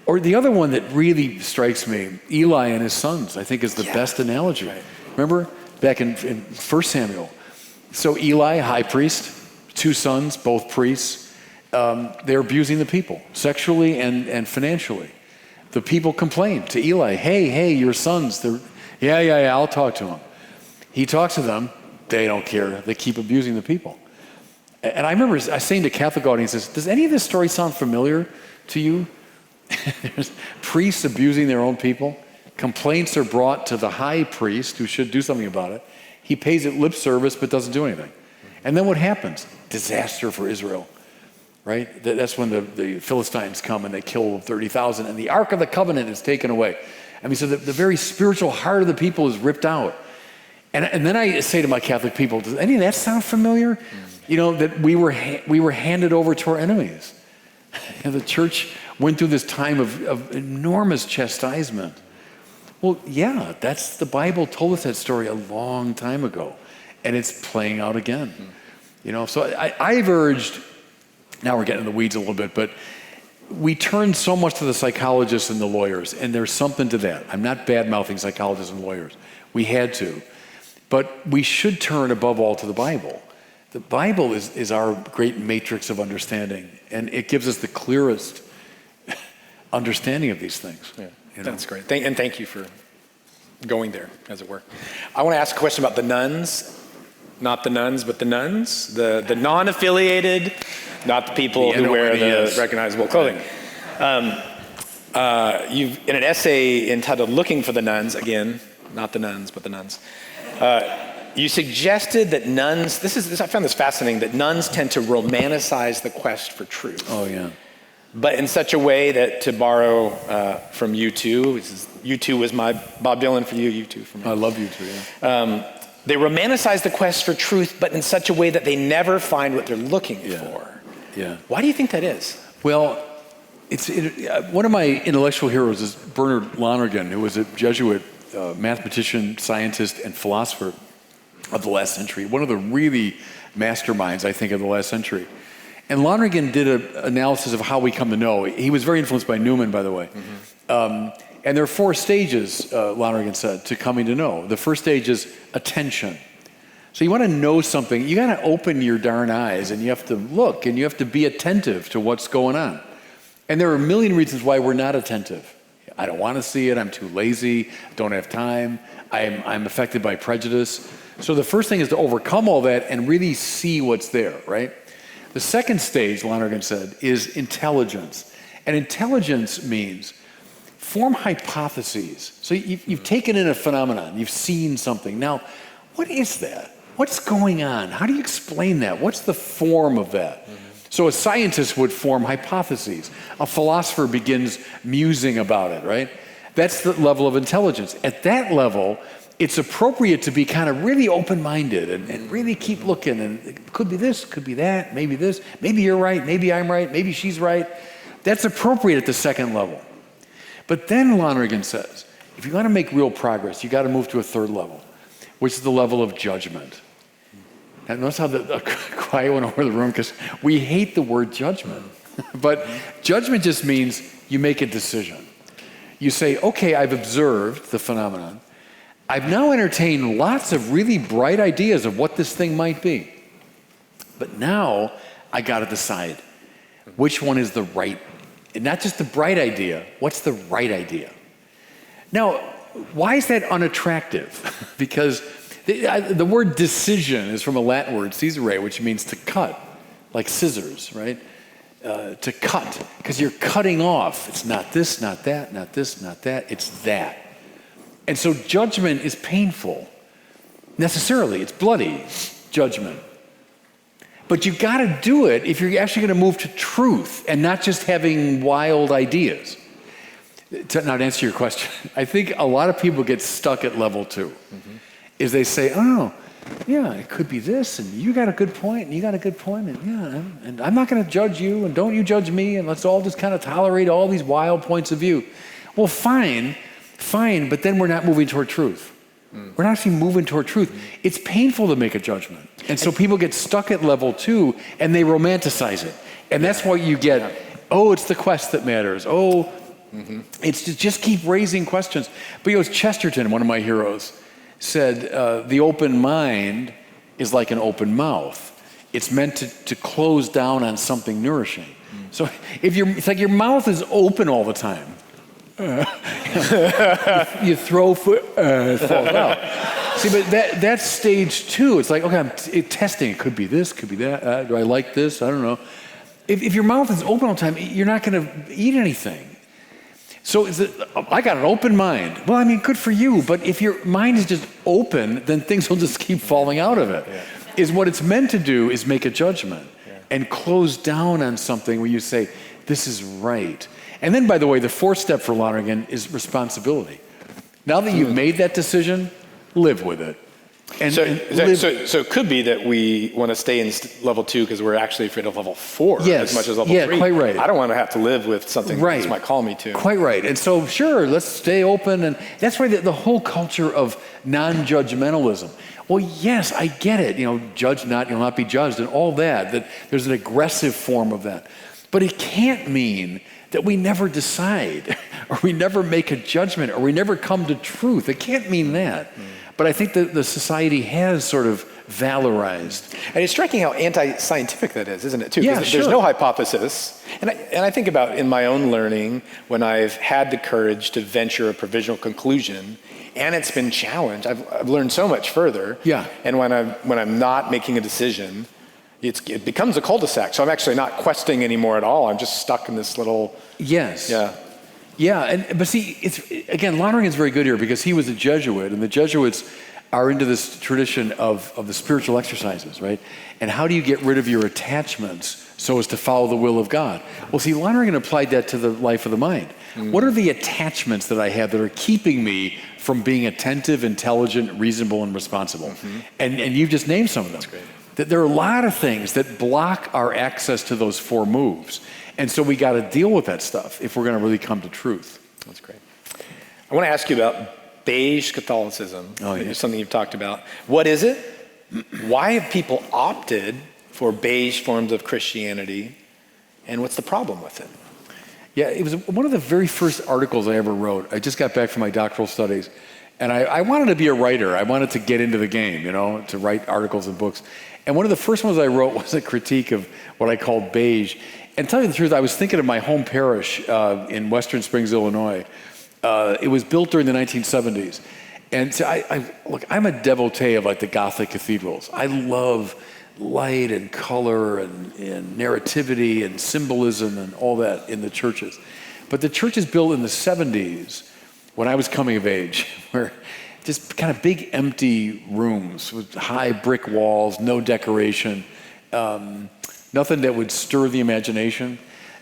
Or the other one that really strikes me, Eli and his sons, I think is the best analogy. Right. Remember back in 1 Samuel? So Eli, high priest, 2 sons, both priests, they're abusing the people sexually and financially. The people complain to Eli, hey, your sons, I'll talk to them. He talks to them, they don't care. They keep abusing the people. And I remember saying to Catholic audiences, does any of this story sound familiar to you? There's priests abusing their own people. Complaints are brought to the high priest, who should do something about it. He pays it lip service, but doesn't do anything. And then what happens? Disaster for Israel, right? That's when the Philistines come and they kill 30,000, and the Ark of the Covenant is taken away. I mean, so the very spiritual heart of the people is ripped out. And then I say to my Catholic people, does any of that sound familiar? That we were handed over to our enemies. And the church went through this time of enormous chastisement. Well, yeah, that's the Bible told us that story a long time ago, and it's playing out again. So I've urged, now we're getting in the weeds a little bit, but we turn so much to the psychologists and the lawyers, and there's something to that. I'm not bad-mouthing psychologists and lawyers. We had to. But we should turn above all to the Bible. The Bible is our great matrix of understanding, and it gives us the clearest understanding of these things. Yeah, that's great. Thank you for going there, as it were. I want to ask a question about the nuns. Not the nuns, but the nuns. The non-affiliated, not the people who wear the recognizable clothing. You've, in an essay entitled Looking for the Nuns, again, not the nuns, but the nuns, you suggested that nuns, I found this fascinating, that nuns tend to romanticize the quest for truth. Oh, yeah. but in such a way that, to borrow from U2, U2 was my Bob Dylan for you, U2 for me. I love U2, yeah. They romanticize the quest for truth, but in such a way that they never find what they're looking for. Yeah. Why do you think that is? Well, one of my intellectual heroes is Bernard Lonergan, who was a Jesuit mathematician, scientist, and philosopher of the last century. One of the really masterminds, I think, of the last century. And Lonergan did an analysis of how we come to know. He was very influenced by Newman, by the way. And there are 4 stages, Lonergan said, to coming to know. The first stage is attention. So you want to know something, you got to open your darn eyes, and you have to look, and you have to be attentive to what's going on. And there are a million reasons why we're not attentive. I don't want to see it, I'm too lazy, don't have time, I'm affected by prejudice. So the first thing is to overcome all that and really see what's there, right? The second stage, Lonergan said, is intelligence. And intelligence means form hypotheses. So you've taken in a phenomenon, you've seen something. Now, what is that? What's going on? How do you explain that? What's the form of that? So a scientist would form hypotheses. A philosopher begins musing about it, right? That's the level of intelligence. At that level, it's appropriate to be kind of really open-minded and really keep looking. And it could be this, could be that, maybe this. Maybe you're right, maybe I'm right, maybe she's right. That's appropriate at the second level. But then Lonergan says, if you want to make real progress, you got to move to a third level, which is the level of judgment. And notice how the quiet went over the room, because we hate the word judgment. But judgment just means you make a decision. You say, okay, I've observed the phenomenon. I've now entertained lots of really bright ideas of what this thing might be. But now I got to decide which one is the right, and not just the bright idea, what's the right idea? Now, why is that unattractive? Because the word decision is from a Latin word, caesare, which means to cut, like scissors, right? To cut, because you're cutting off. It's not this, not that, not this, not that, it's that. And so judgment is painful. Necessarily, it's bloody, judgment. But you got to do it if you're actually going to move to truth and not just having wild ideas. Now, to answer your question, I think a lot of people get stuck at level 2. Is they say, oh, yeah, it could be this, and you got a good point, and you got a good point, and yeah, and I'm not going to judge you, and don't you judge me, and let's all just kind of tolerate all these wild points of view. Well, fine, but then we're not moving toward truth. We're not actually moving toward truth. It's painful to make a judgment. And so people get stuck at level 2, and they romanticize it. And that's why you get, oh, it's the quest that matters. Oh, it's to just keep raising questions. But it's Chesterton, one of my heroes, said, the open mind is like an open mouth. It's meant to close down on something nourishing. So it's like your mouth is open all the time. You throw food, it falls out. See, but that's stage 2. It's like, okay, I'm testing. It could be this, could be that. Do I like this? I don't know. If your mouth is open all the time, you're not going to eat anything. So I got an open mind. Well, I mean, good for you. But if your mind is just open, then things will just keep falling out of it. Is what it's meant to do is make a judgment and close down on something where you say, this is right. And then, by the way, the 4th step for Lonergan is responsibility. Now that you've made that decision, live with it. And so it could be that we want to stay in level 2 because we're actually afraid of level 4 as much as level 3. Yeah, quite right. I don't want to have to live with something this might call me to. Quite right. And so, sure, let's stay open. And that's why the whole culture of non-judgmentalism. Well, yes, I get it. Judge not, you'll not be judged, and all that there's an aggressive form of that. But it can't mean that we never decide, or we never make a judgment, or we never come to truth. It can't mean that. But I think that the society has sort of valorized. And it's striking how anti-scientific that is, isn't it, too? Yeah, There's no hypothesis. And I think about in my own learning, when I've had the courage to venture a provisional conclusion, and it's been challenged, I've learned so much further. Yeah. And when I'm not making a decision, it becomes a cul-de-sac. So I'm actually not questing anymore at all. I'm just stuck in this little... Yes. Yeah. But see, Lonergan's very good here because he was a Jesuit, and the Jesuits are into this tradition of the spiritual exercises, right? And how do you get rid of your attachments so as to follow the will of God? Well, see, Lonergan applied that to the life of the mind. What are the attachments that I have that are keeping me from being attentive, intelligent, reasonable, and responsible? And you've just named some of them. That's great. That there are a lot of things that block our access to those four moves. And so we got to deal with that stuff if we're going to really come to truth. That's great. I want to ask you about Beige Catholicism. Oh, yeah. It's something you've talked about. What is it? Why have people opted for beige forms of Christianity? And what's the problem with it? Yeah, it was one of the very first articles I ever wrote. I just got back from my doctoral studies, and I wanted to be a writer. I wanted to get into the game, to write articles and books. And one of the first ones I wrote was a critique of what I called beige. And to tell you the truth, I was thinking of my home parish in Western Springs, Illinois. It was built during the 1970s. And so look, I'm a devotee of like the Gothic cathedrals. I love light and color and narrativity and symbolism and all that in the churches. But the churches built in the 70s, when I was coming of age, were just kind of big empty rooms with high brick walls, no decoration, nothing that would stir the imagination.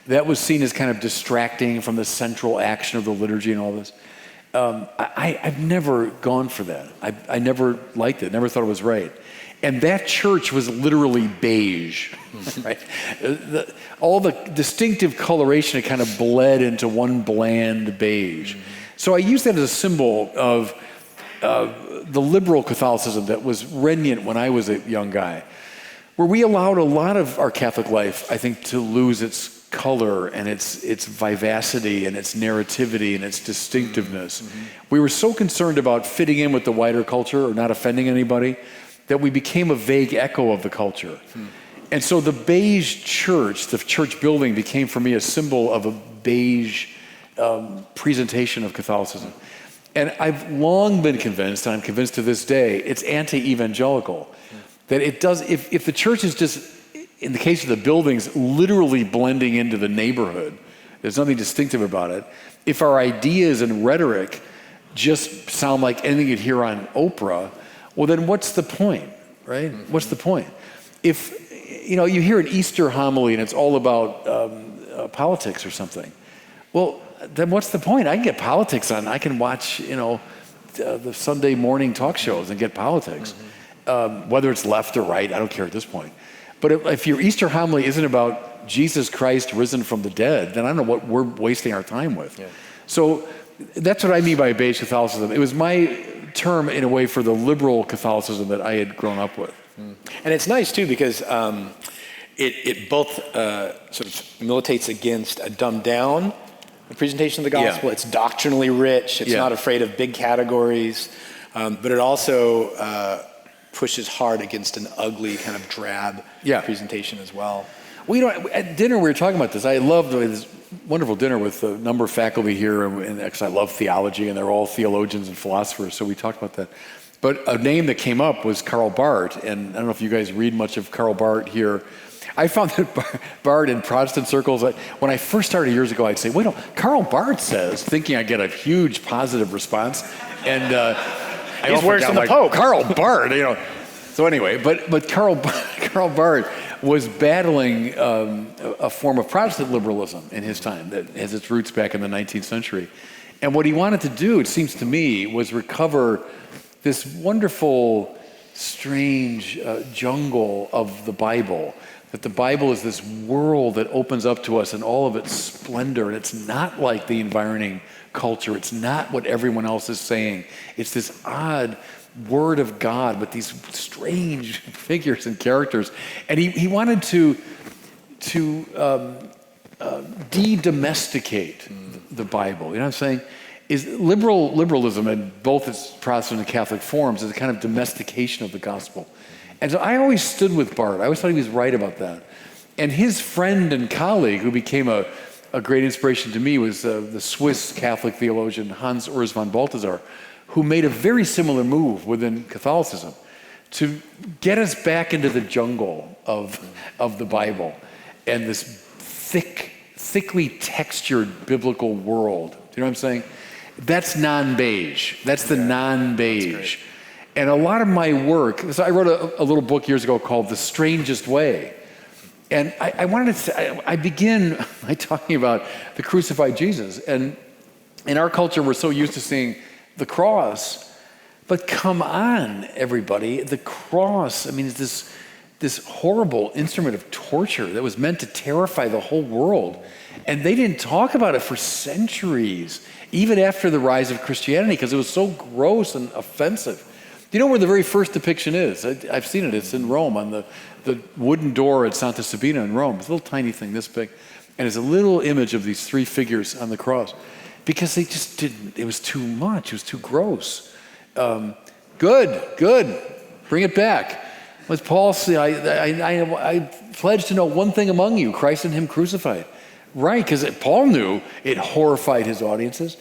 That was seen as kind of distracting from the central action of the liturgy and all this. I've never gone for that. I never liked it, never thought it was right. And that church was literally beige, right? All the distinctive coloration had kind of bled into one bland beige. So I used that as a symbol of the liberal Catholicism that was regnant when I was a young guy, where we allowed a lot of our Catholic life, I think, to lose its color and its vivacity and its narrativity and its distinctiveness. We were so concerned about fitting in with the wider culture or not offending anybody that we became a vague echo of the culture. And so the beige church, the church building, became for me a symbol of a beige presentation of Catholicism. And I've long been convinced, and I'm convinced to this day, it's anti-evangelical. That it does, if the church is just, in the case of the buildings, literally blending into the neighborhood, there's nothing distinctive about it. If our ideas and rhetoric just sound like anything you'd hear on Oprah, well, then what's the point, right? What's the point? If, you hear an Easter homily and it's all about politics or something, well, then what's the point? I can get politics on. I can watch, the Sunday morning talk shows and get politics. Whether it's left or right, I don't care at this point. But if your Easter homily isn't about Jesus Christ risen from the dead, then I don't know what we're wasting our time with. Yeah. So that's what I mean by beige Catholicism. It was my term, in a way, for the liberal Catholicism that I had grown up with. And it's nice, too, because it both sort of militates against a dumbed-down presentation of the gospel. Yeah. It's doctrinally rich. It's not afraid of big categories. But it also pushes hard against an ugly, kind of drab presentation as well. Well, at dinner we were talking about this. I loved this wonderful dinner with a number of faculty here, and because I love theology, and they're all theologians and philosophers, so we talked about that. But a name that came up was Karl Barth, and I don't know if you guys read much of Karl Barth here. I found that Barth in Protestant circles, when I first started years ago, I'd say, wait, no, Karl Barth says, thinking I'd get a huge positive response, and he's worse than the Pope. Karl Barth, So anyway, but Karl Barth was battling a form of Protestant liberalism in his time that has its roots back in the 19th century. And what he wanted to do, it seems to me, was recover this wonderful, strange jungle of the Bible. That the Bible is this world that opens up to us in all of its splendor. And it's not like the environing culture. It's not what everyone else is saying. It's this odd Word of God with these strange figures and characters. And he wanted to de-domesticate the Bible. You know what I'm saying? Is liberalism in both its Protestant and Catholic forms is a kind of domestication of the gospel. And so I always stood with Barth. I always thought he was right about that. And his friend and colleague, who became a great inspiration to me, was the Swiss Catholic theologian Hans Urs von Balthasar, who made a very similar move within Catholicism to get us back into the jungle of the Bible and this thickly textured biblical world. Do you know what I'm saying? That's non-beige. That's the non-beige. And a lot of my work, so I wrote a little book years ago called The Strangest Way. And I wanted to say, I begin by talking about the crucified Jesus. And in our culture, we're so used to seeing the cross. But come on, everybody. The cross, I mean, it's this horrible instrument of torture that was meant to terrify the whole world. And they didn't talk about it for centuries, even after the rise of Christianity, because it was so gross and offensive. Do you know where the very first depiction is? I've seen it. It's in Rome on the wooden door at Santa Sabina in Rome. It's a little tiny thing this big. And it's a little image of these three figures on the cross. Because they just didn't, it was too much. It was too gross. Good. Bring it back. As Paul said, I pledge to know one thing among you, Christ and him crucified. Right, because Paul knew it horrified his audiences.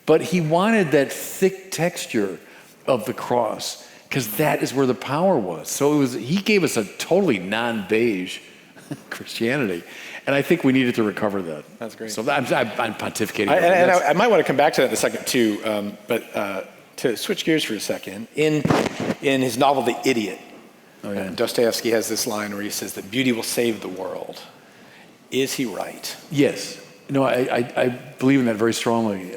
But he wanted that thick texture of the cross, because that is where the power was. So he gave us a totally non-beige Christianity, and I think we needed to recover that. That's great. So I'm pontificating. I might want to come back to that in a second too, but to switch gears for a second, in his novel *The Idiot*, Dostoevsky has this line where he says that beauty will save the world. Is he right? Yes. No, I believe in that very strongly.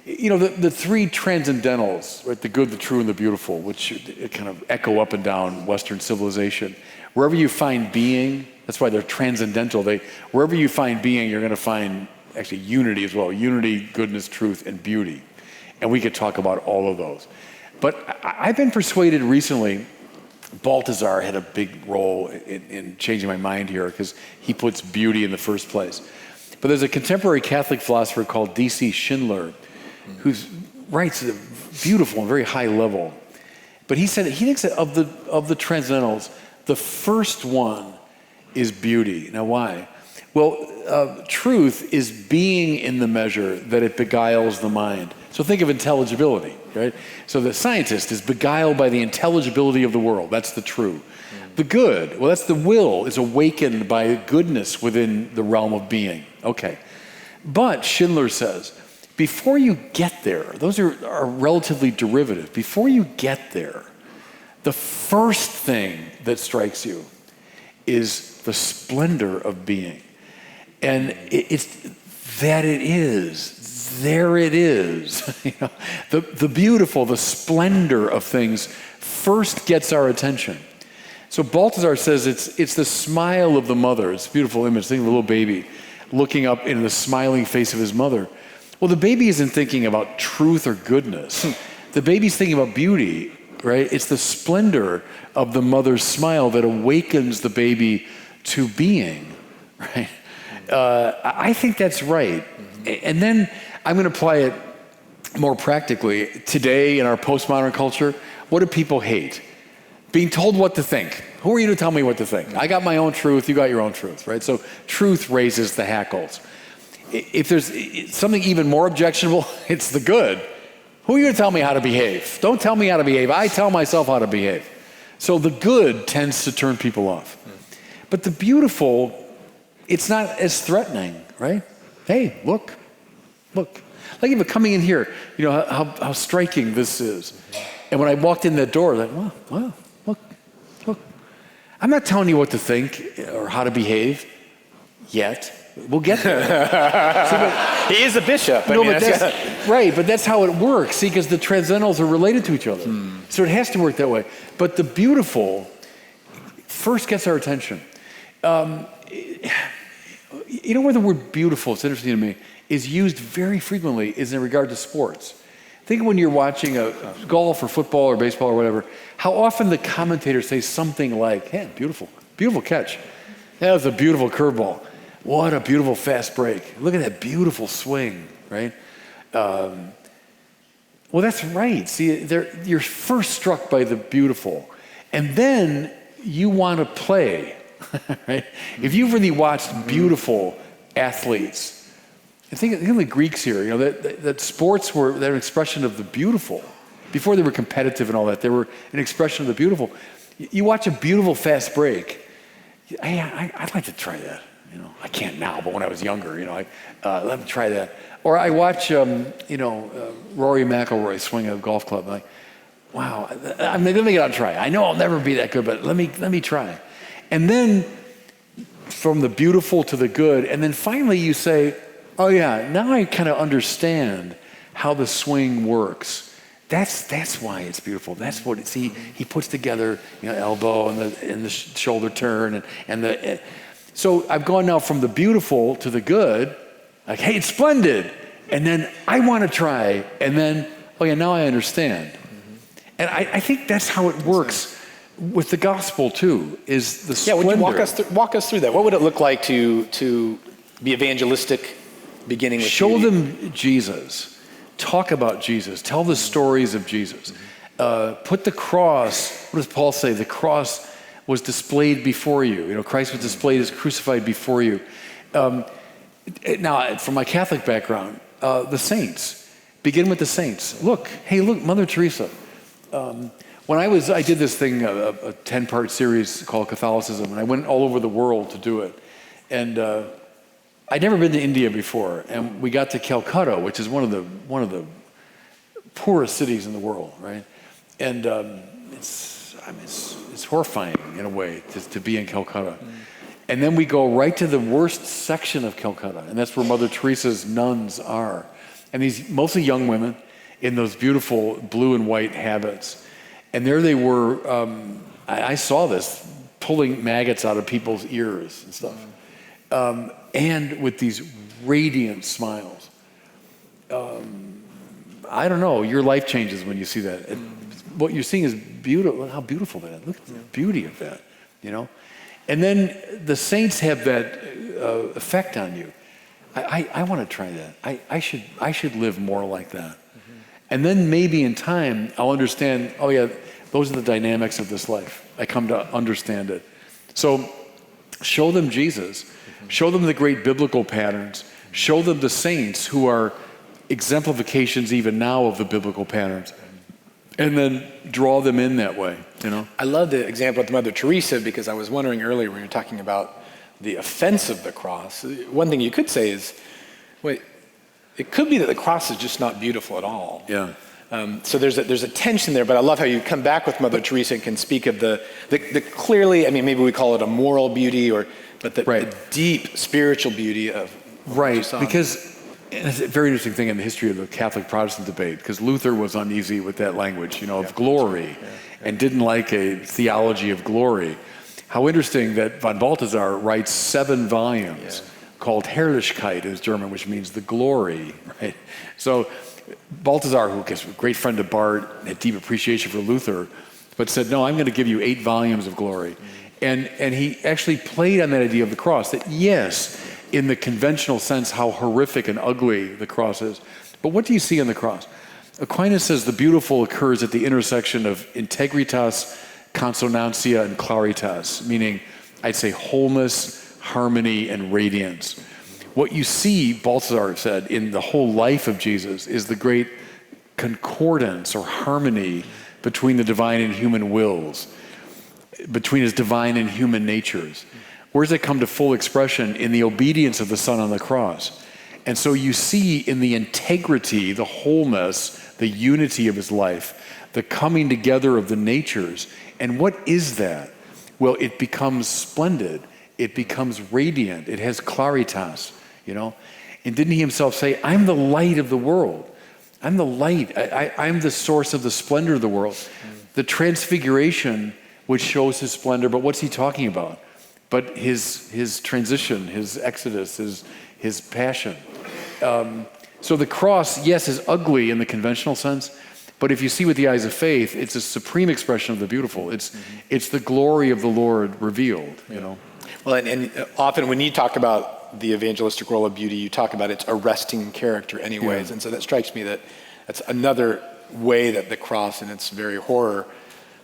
The three transcendentals, right? The good, the true, and the beautiful, which kind of echo up and down Western civilization. Wherever you find being, that's why they're transcendental. Wherever you find being, you're going to find actually unity as well. Unity, goodness, truth, and beauty. And we could talk about all of those. But I've been persuaded recently, Balthazar had a big role in changing my mind here, because he puts beauty in the first place. But there's a contemporary Catholic philosopher called D.C. Schindler, who writes at a beautiful and very high level. But he said he thinks that of the transcendentals, the first one is beauty. Now, why? Well, truth is being in the measure that it beguiles the mind. So think of intelligibility, right? So the scientist is beguiled by the intelligibility of the world. That's the true. The good, well, that's the will, is awakened by goodness within the realm of being. Okay. But Schindler says, before you get there, those are relatively derivative. Before you get there, the first thing that strikes you is the splendor of being. And it's that it is. There it is. The beautiful, the splendor of things first gets our attention. So Balthazar says it's the smile of the mother. It's a beautiful image. Think of a little baby looking up into the smiling face of his mother. Well, the baby isn't thinking about truth or goodness. The baby's thinking about beauty, right? It's the splendor of the mother's smile that awakens the baby to being, right? I think that's right. And then I'm going to apply it more practically. Today in our postmodern culture, what do people hate? Being told what to think. Who are you to tell me what to think? I got my own truth, you got your own truth, right? So truth raises the hackles. If there's something even more objectionable, it's the good. Who are you to tell me how to behave? Don't tell me how to behave. I tell myself how to behave. So the good tends to turn people off. But the beautiful, it's not as threatening, right? Hey, look. Like even coming in here, how striking this is. And when I walked in that door, like, wow, look. I'm not telling you what to think or how to behave yet. We'll get there. He is a bishop. Right, but that's how it works. See, because the transcendentals are related to each other. So it has to work that way. But the beautiful first gets our attention. Where the word beautiful, it's interesting to me, is used very frequently is in regard to sports. Think when you're watching a golf or football or baseball or whatever, how often the commentators say something like, hey, beautiful catch. That was a beautiful curveball. What a beautiful fast break. Look at that beautiful swing, right? Well, that's right. See, you're first struck by the beautiful. And then you want to play, right? If you've really watched beautiful athletes, and think of the Greeks here, that sports were an expression of the beautiful. Before they were competitive and all that, they were an expression of the beautiful. You watch a beautiful fast break, I'd like to try that. I can't now, but when I was younger, let me try that. Or I watch, Rory McIlroy swing a golf club. wow, let me get out and try. I know I'll never be that good, but let me try. And then from the beautiful to the good, and then finally you say, oh yeah, now I kind of understand how the swing works. That's why it's beautiful. That's what it's. He puts together, elbow and the shoulder turn so I've gone now from the beautiful to the good. Like, hey, it's splendid, and then I want to try, and then oh yeah, now I understand. And I think that's how it works with the gospel too. Is the splendor. Would you walk us through that? What would it look like to be evangelistic, beginning with show beauty? them Jesus. Talk about Jesus. Tell the stories of Jesus. Put the cross, what does Paul say? The cross was displayed before you. Christ was displayed as crucified before you. Now, from my Catholic background, the saints. Begin with the saints. Look, Mother Teresa. When I did this thing, a 10-part series called Catholicism, and I went all over the world to do it. And I'd never been to India before, and we got to Calcutta, which is one of the poorest cities in the world, right? And it's horrifying in a way to be in Calcutta. And then we go right to the worst section of Calcutta, and that's where Mother Teresa's nuns are. And these mostly young women in those beautiful blue and white habits. And there they were, I saw this, pulling maggots out of people's ears and stuff. And with these radiant smiles. I don't know, your life changes when you see that. What you're seeing is beautiful. How beautiful that is. Look at the beauty of that, And then the saints have that effect on you. I want to try that. I should live more like that. And then maybe in time, I'll understand, oh yeah, those are the dynamics of this life. I come to understand it. So show them Jesus. Show them the great biblical patterns. Show them the saints who are exemplifications even now of the biblical patterns. And then draw them in that way, I love the example with Mother Teresa because I was wondering earlier when you were talking about the offense of the cross. One thing you could say is, wait, it could be that the cross is just not beautiful at all. Yeah. So there's a tension there, but I love how you come back with Mother Teresa and can speak of the clearly, maybe we call it a moral beauty, but the deep spiritual beauty of what you saw. Because it's a very interesting thing in the history of the Catholic Protestant debate, because Luther was uneasy with that language, of glory, and didn't like a theology of glory. How interesting that von Balthasar writes 7 volumes called Herrlichkeit in German, which means the glory, right? So Balthasar, who is a great friend of Barth, had deep appreciation for Luther, but said, no, I'm going to give you 8 volumes of glory. And he actually played on that idea of the cross, that yes, in the conventional sense, how horrific and ugly the cross is. But what do you see on the cross? Aquinas says the beautiful occurs at the intersection of integritas, consonantia, and claritas, meaning I'd say wholeness, harmony, and radiance. What you see, Balthasar said, in the whole life of Jesus is the great concordance or harmony between the divine and human wills, between his divine and human natures. Where does it come to full expression? In the obedience of the Son on the cross. And so you see in the integrity, the wholeness, the unity of his life, the coming together of the natures. And what is that? Well, it becomes splendid. It becomes radiant. It has claritas, And didn't he himself say, I'm the light of the world. I'm the light. I'm the source of the splendor of the world. The transfiguration, which shows his splendor, but what's he talking about? But his transition, his exodus, his passion. So the cross, yes, is ugly in the conventional sense, but if you see with the eyes of faith, it's a supreme expression of the beautiful. It's the glory of the Lord revealed, Well, and often when you talk about the evangelistic role of beauty, you talk about its arresting character anyways. And so that strikes me that that's another way that the cross in its very horror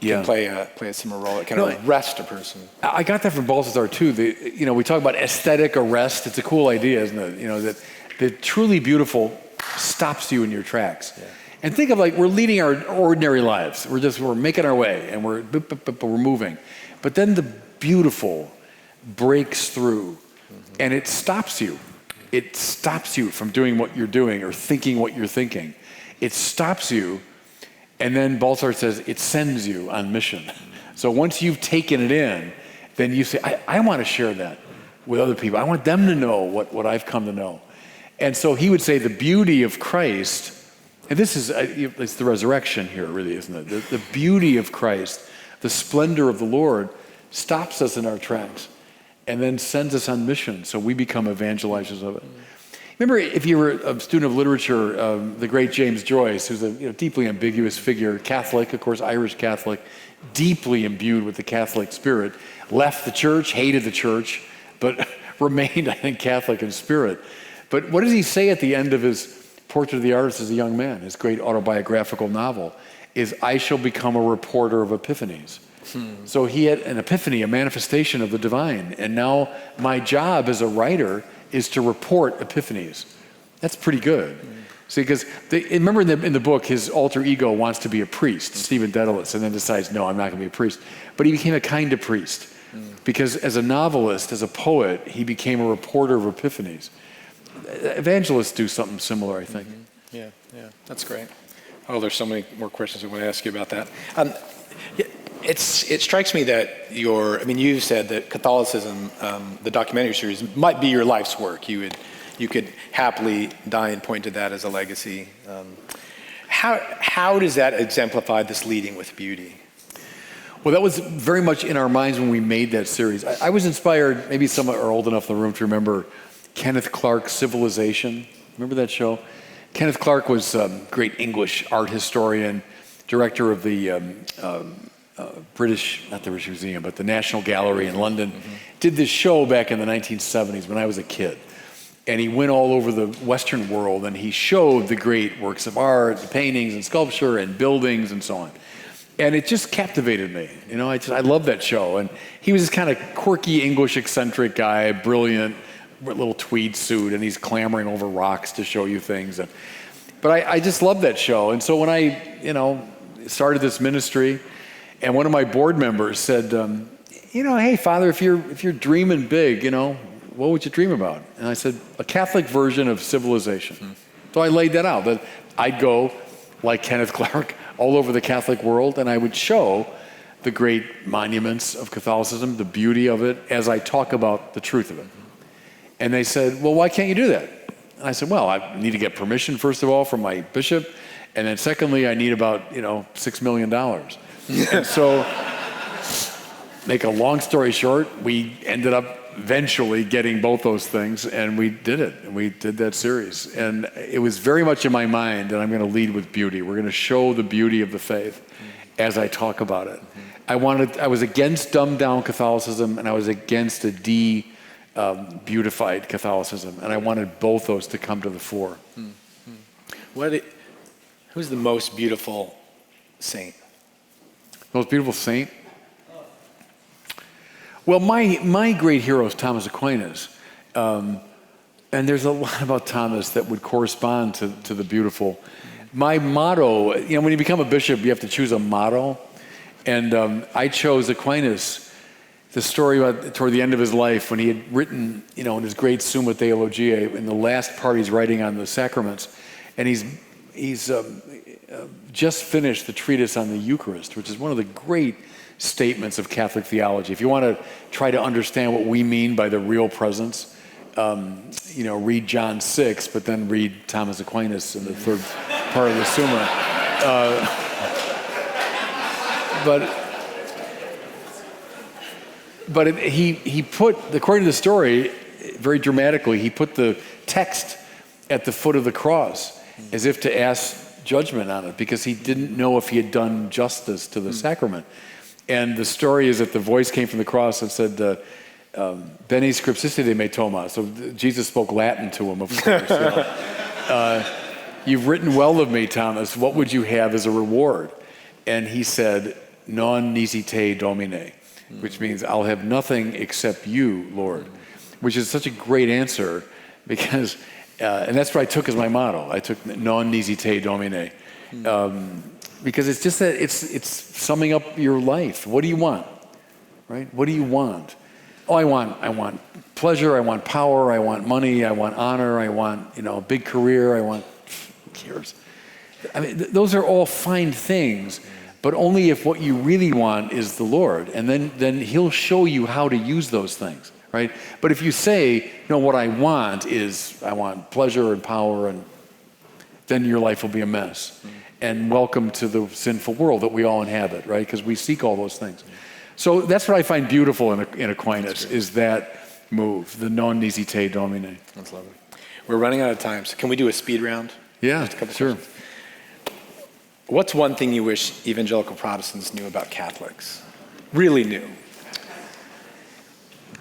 can play a similar role. It can arrest a person. I got that from Balthasar too. We talk about aesthetic arrest. It's a cool idea, isn't it? That the truly beautiful stops you in your tracks. Yeah. And think of we're leading our ordinary lives. We're making our way and we're moving. But then the beautiful breaks through and it stops you. It stops you from doing what you're doing or thinking what you're thinking. It stops you And then Baltzar says, it sends you on mission. So once you've taken it in, then you say, I want to share that with other people. I want them to know what I've come to know. And so he would say the beauty of Christ, and this is, it's the resurrection here, really, isn't it? The beauty of Christ, the splendor of the Lord, stops us in our tracks and then sends us on mission, so we become evangelizers of it. Remember, if you were a student of literature, the great James Joyce, who's a deeply ambiguous figure, Catholic, of course, Irish Catholic, deeply imbued with the Catholic spirit, left the church, hated the church, but remained, I think, Catholic in spirit. But what does he say at the end of his Portrait of the Artist as a Young Man, his great autobiographical novel, is, I shall become a reporter of epiphanies. So he had an epiphany, a manifestation of the divine. And now my job as a writer is to report epiphanies. That's pretty good. See, because remember in the book, his alter ego wants to be a priest, Stephen Dedalus, and then decides, no, I'm not going to be a priest. But he became a kind of priest because as a novelist, as a poet, he became a reporter of epiphanies. Evangelists do something similar, I think. Yeah, that's great. Oh, there's so many more questions I want to ask you about that. It strikes me that you said that Catholicism, the documentary series, might be your life's work. You could happily die and point to that as a legacy. How does that exemplify this leading with beauty? Well, that was very much in our minds when we made that series. I was inspired, maybe some are old enough in the room to remember Kenneth Clark's Civilization. Remember that show? Kenneth Clark was a great English art historian, director of the not the British Museum, but the National Gallery in London. Did this show back in the 1970s when I was a kid. And he went all over the Western world and he showed the great works of art, the paintings and sculpture and buildings and so on. And it just captivated me. I love that show. And he was this kind of quirky English eccentric guy, brilliant, little tweed suit, and he's clambering over rocks to show you things. But I just loved that show. And so when I, started this ministry, and one of my board members said, hey, Father, if you're dreaming big, what would you dream about? And I said, a Catholic version of civilization. So I laid that out, that I'd go, like Kenneth Clark, all over the Catholic world, and I would show the great monuments of Catholicism, the beauty of it, as I talk about the truth of it. And they said, well, why can't you do that? And I said, well, I need to get permission, first of all, from my bishop, and then secondly, I need about, $6 million. And so, make a long story short, we ended up eventually getting both those things, and we did it, and we did that series. And it was very much in my mind that I'm going to lead with beauty. We're going to show the beauty of the faith as I talk about it. I was against dumbed down Catholicism, and I was against a beautified Catholicism, and I wanted both those to come to the fore. Who's the most beautiful saint? Most beautiful saint? Well, my great hero is Thomas Aquinas. And there's a lot about Thomas that would correspond to the beautiful. My motto, when you become a bishop, you have to choose a motto. And I chose Aquinas, the story about toward the end of his life when he had written, in his great Summa Theologiae, in the last part he's writing on the sacraments. And he's just finished the treatise on the Eucharist, which is one of the great statements of Catholic theology. If you want to try to understand what we mean by the real presence, read John 6, but then read Thomas Aquinas in the third part of the Summa. But he put, according to the story, very dramatically, he put the text at the foot of the cross as if to ask judgment on it because he didn't know if he had done justice to the sacrament. And the story is that the voice came from the cross and said, Bene scripsicide me Toma. So Jesus spoke Latin to him, of course. You've written well of me, Thomas. What would you have as a reward? And he said, non nisi te Domine, which means I'll have nothing except you, Lord, which is such a great answer because, and that's what I took as my motto. I took non nisi te Domine. Because it's just that it's summing up your life. What do you want, right? What do you want? Oh, I want pleasure. I want power. I want money. I want honor. I want a big career. Who cares? I mean, those are all fine things, but only if what you really want is the Lord. And then he'll show you how to use those things, right? But if you say, no, what I want pleasure and power, and then your life will be a mess. And welcome to the sinful world that we all inhabit, right? Because we seek all those things. So that's what I find beautiful in Aquinas, is that move, the non nisi te domine. That's lovely. We're running out of time, so can we do a speed round? Yeah, Just a couple sure. questions. What's one thing you wish evangelical Protestants knew about Catholics? Really knew?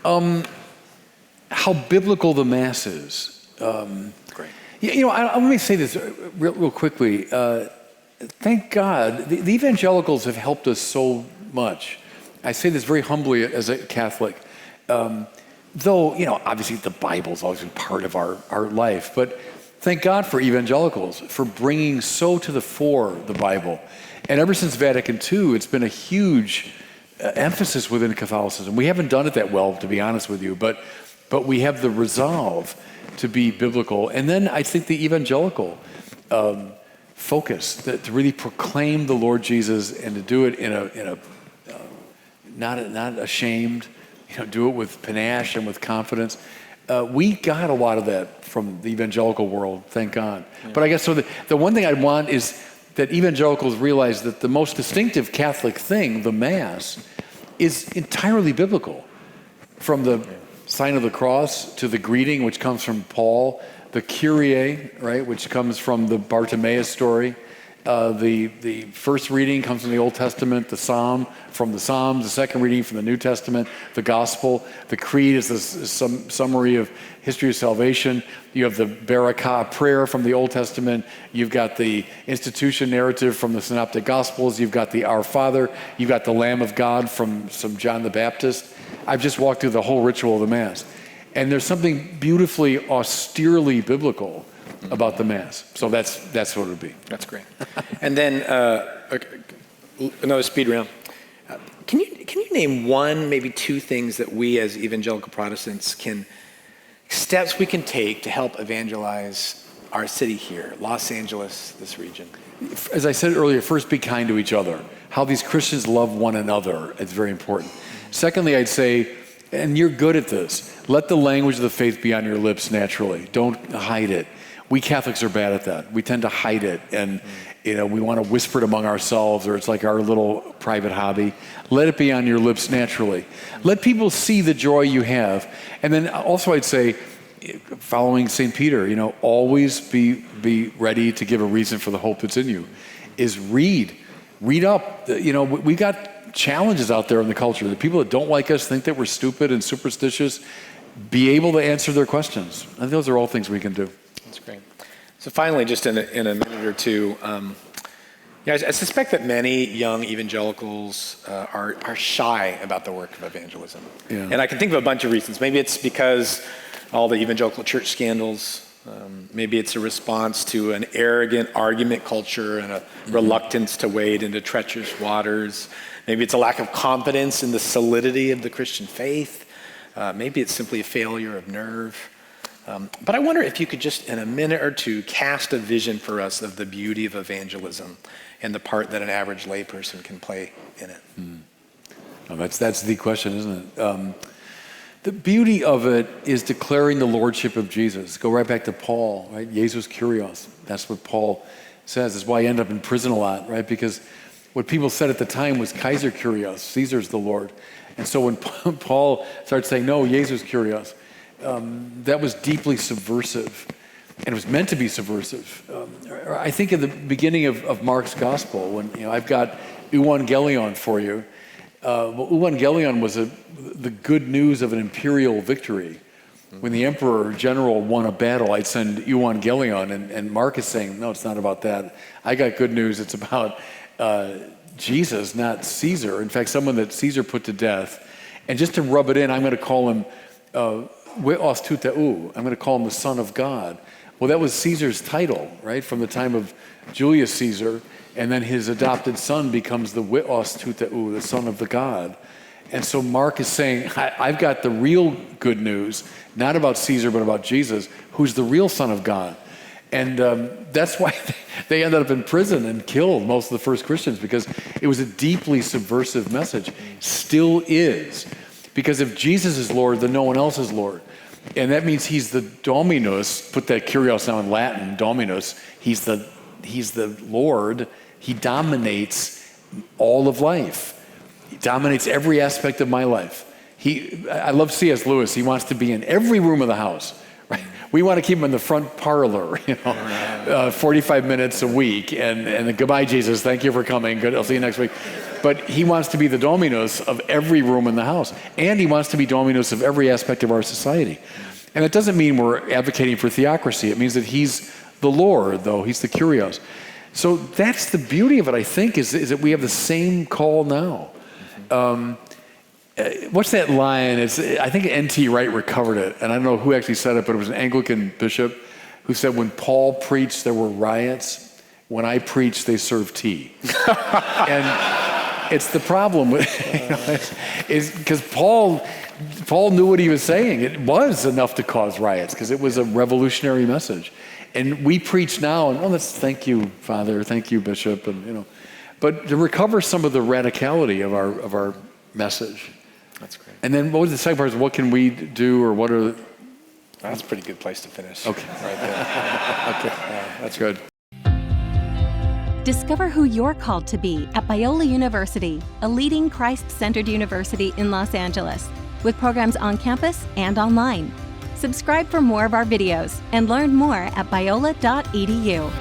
How biblical the Mass is. Great. Let me say this real quickly. Thank God, the evangelicals have helped us so much. I say this very humbly as a Catholic. Though, obviously the Bible's always been part of our life, but thank God for evangelicals for bringing so to the fore the Bible. And ever since Vatican II, it's been a huge emphasis within Catholicism. We haven't done it that well, to be honest with you, but we have the resolve to be biblical. And then I think the evangelical focus to really proclaim the Lord Jesus and to do it in a not ashamed, do it with panache and with confidence. We got a lot of that from the evangelical world, thank God. Yeah. But I guess so the one thing I'd want is that evangelicals realize that the most distinctive Catholic thing, the Mass, is entirely biblical. From the sign of the cross to the greeting, which comes from Paul, the Kyrie, right, which comes from the Bartimaeus story. The first reading comes from the Old Testament, the Psalm from the Psalms, the second reading from the New Testament, the Gospel. The Creed is some summary of history of salvation. You have the Barakah prayer from the Old Testament. You've got the institution narrative from the Synoptic Gospels. You've got the Our Father. You've got the Lamb of God from some John the Baptist. I've just walked through the whole ritual of the Mass. And there's something beautifully, austerely biblical about the Mass. So that's what it would be. That's great. And then another speed round. Can you name one, maybe two things that we as evangelical Protestants steps we can take to help evangelize our city here, Los Angeles, this region? As I said earlier, first be kind to each other. How these Christians love one another is very important. Secondly, I'd say, and you're good at this, let the language of the faith be on your lips naturally. Don't hide it. We Catholics are bad at that. We tend to hide it, and we want to whisper it among ourselves, or it's like our little private hobby. Let it be on your lips naturally. Let people see the joy you have. And then also I'd say, following St. Peter, always be ready to give a reason for the hope that's in you. Is read up. We got challenges out there in the culture. The people that don't like us think that we're stupid and superstitious. Be able to answer their questions. And those are all things we can do. That's great. So finally, just in a minute or two, I suspect that many young evangelicals are shy about the work of evangelism. Yeah. And I can think of a bunch of reasons. Maybe it's because all the evangelical church scandals. Maybe it's a response to an arrogant argument culture and a reluctance to wade into treacherous waters. Maybe it's a lack of confidence in the solidity of the Christian faith. Maybe it's simply a failure of nerve. But I wonder if you could just, in a minute or two, cast a vision for us of the beauty of evangelism and the part that an average layperson can play in it. Oh, that's the question, isn't it? The beauty of it is declaring the lordship of Jesus. Go right back to Paul, right? Jesus Kyrios. That's what Paul says. That's why I end up in prison a lot, right? Because what people said at the time was Kaiser Kyrios, Caesar's the Lord. And so when Paul started saying, no, Jesus Kyrios, that was deeply subversive, and it was meant to be subversive. I think in the beginning of Mark's gospel, when I've got Evangelion for you. Evangelion was the good news of an imperial victory. When the emperor or general won a battle, I'd send Evangelion, and Mark is saying, no, it's not about that. I got good news. It's about Jesus, not Caesar. In fact, someone that Caesar put to death. And just to rub it in, I'm going to call him Weos tuteu. I'm going to call him the Son of God. Well, that was Caesar's title, right, from the time of Julius Caesar, and then his adopted son becomes the Weos tuteu, the Son of the God. And so Mark is saying, I've got the real good news, not about Caesar, but about Jesus, who's the real Son of God. And that's why they ended up in prison and killed most of the first Christians, because it was a deeply subversive message. Still is. Because if Jesus is Lord, then no one else is Lord. And that means he's the dominus, put that kurios now in Latin, dominus. He's the Lord. He dominates all of life. He dominates every aspect of my life. I love C.S. Lewis. He wants to be in every room of the house. Right? We want to keep him in the front parlor, 45 minutes a week. And goodbye, Jesus. Thank you for coming. Good. I'll see you next week. But he wants to be the dominus of every room in the house. And he wants to be dominus of every aspect of our society. And it doesn't mean we're advocating for theocracy. It means that he's the Lord, though. He's the kurios. So that's the beauty of it, I think, is that we have the same call now. What's that line? I think N.T. Wright recovered it, and I don't know who actually said it, but it was an Anglican bishop who said, when Paul preached, there were riots. When I preach, they serve tea. And it's the problem with, is because Paul knew what he was saying. It was enough to cause riots because it was a revolutionary message. And we preach now, and let's thank you, Father, thank you, Bishop, and but to recover some of the radicality of our message. That's great. And then what was the second part? What can we do, or what are? That's a pretty good place to finish. Okay, right there. Okay, that's good. Discover who you're called to be at Biola University, a leading Christ-centered university in Los Angeles, with programs on campus and online. Subscribe for more of our videos and learn more at biola.edu.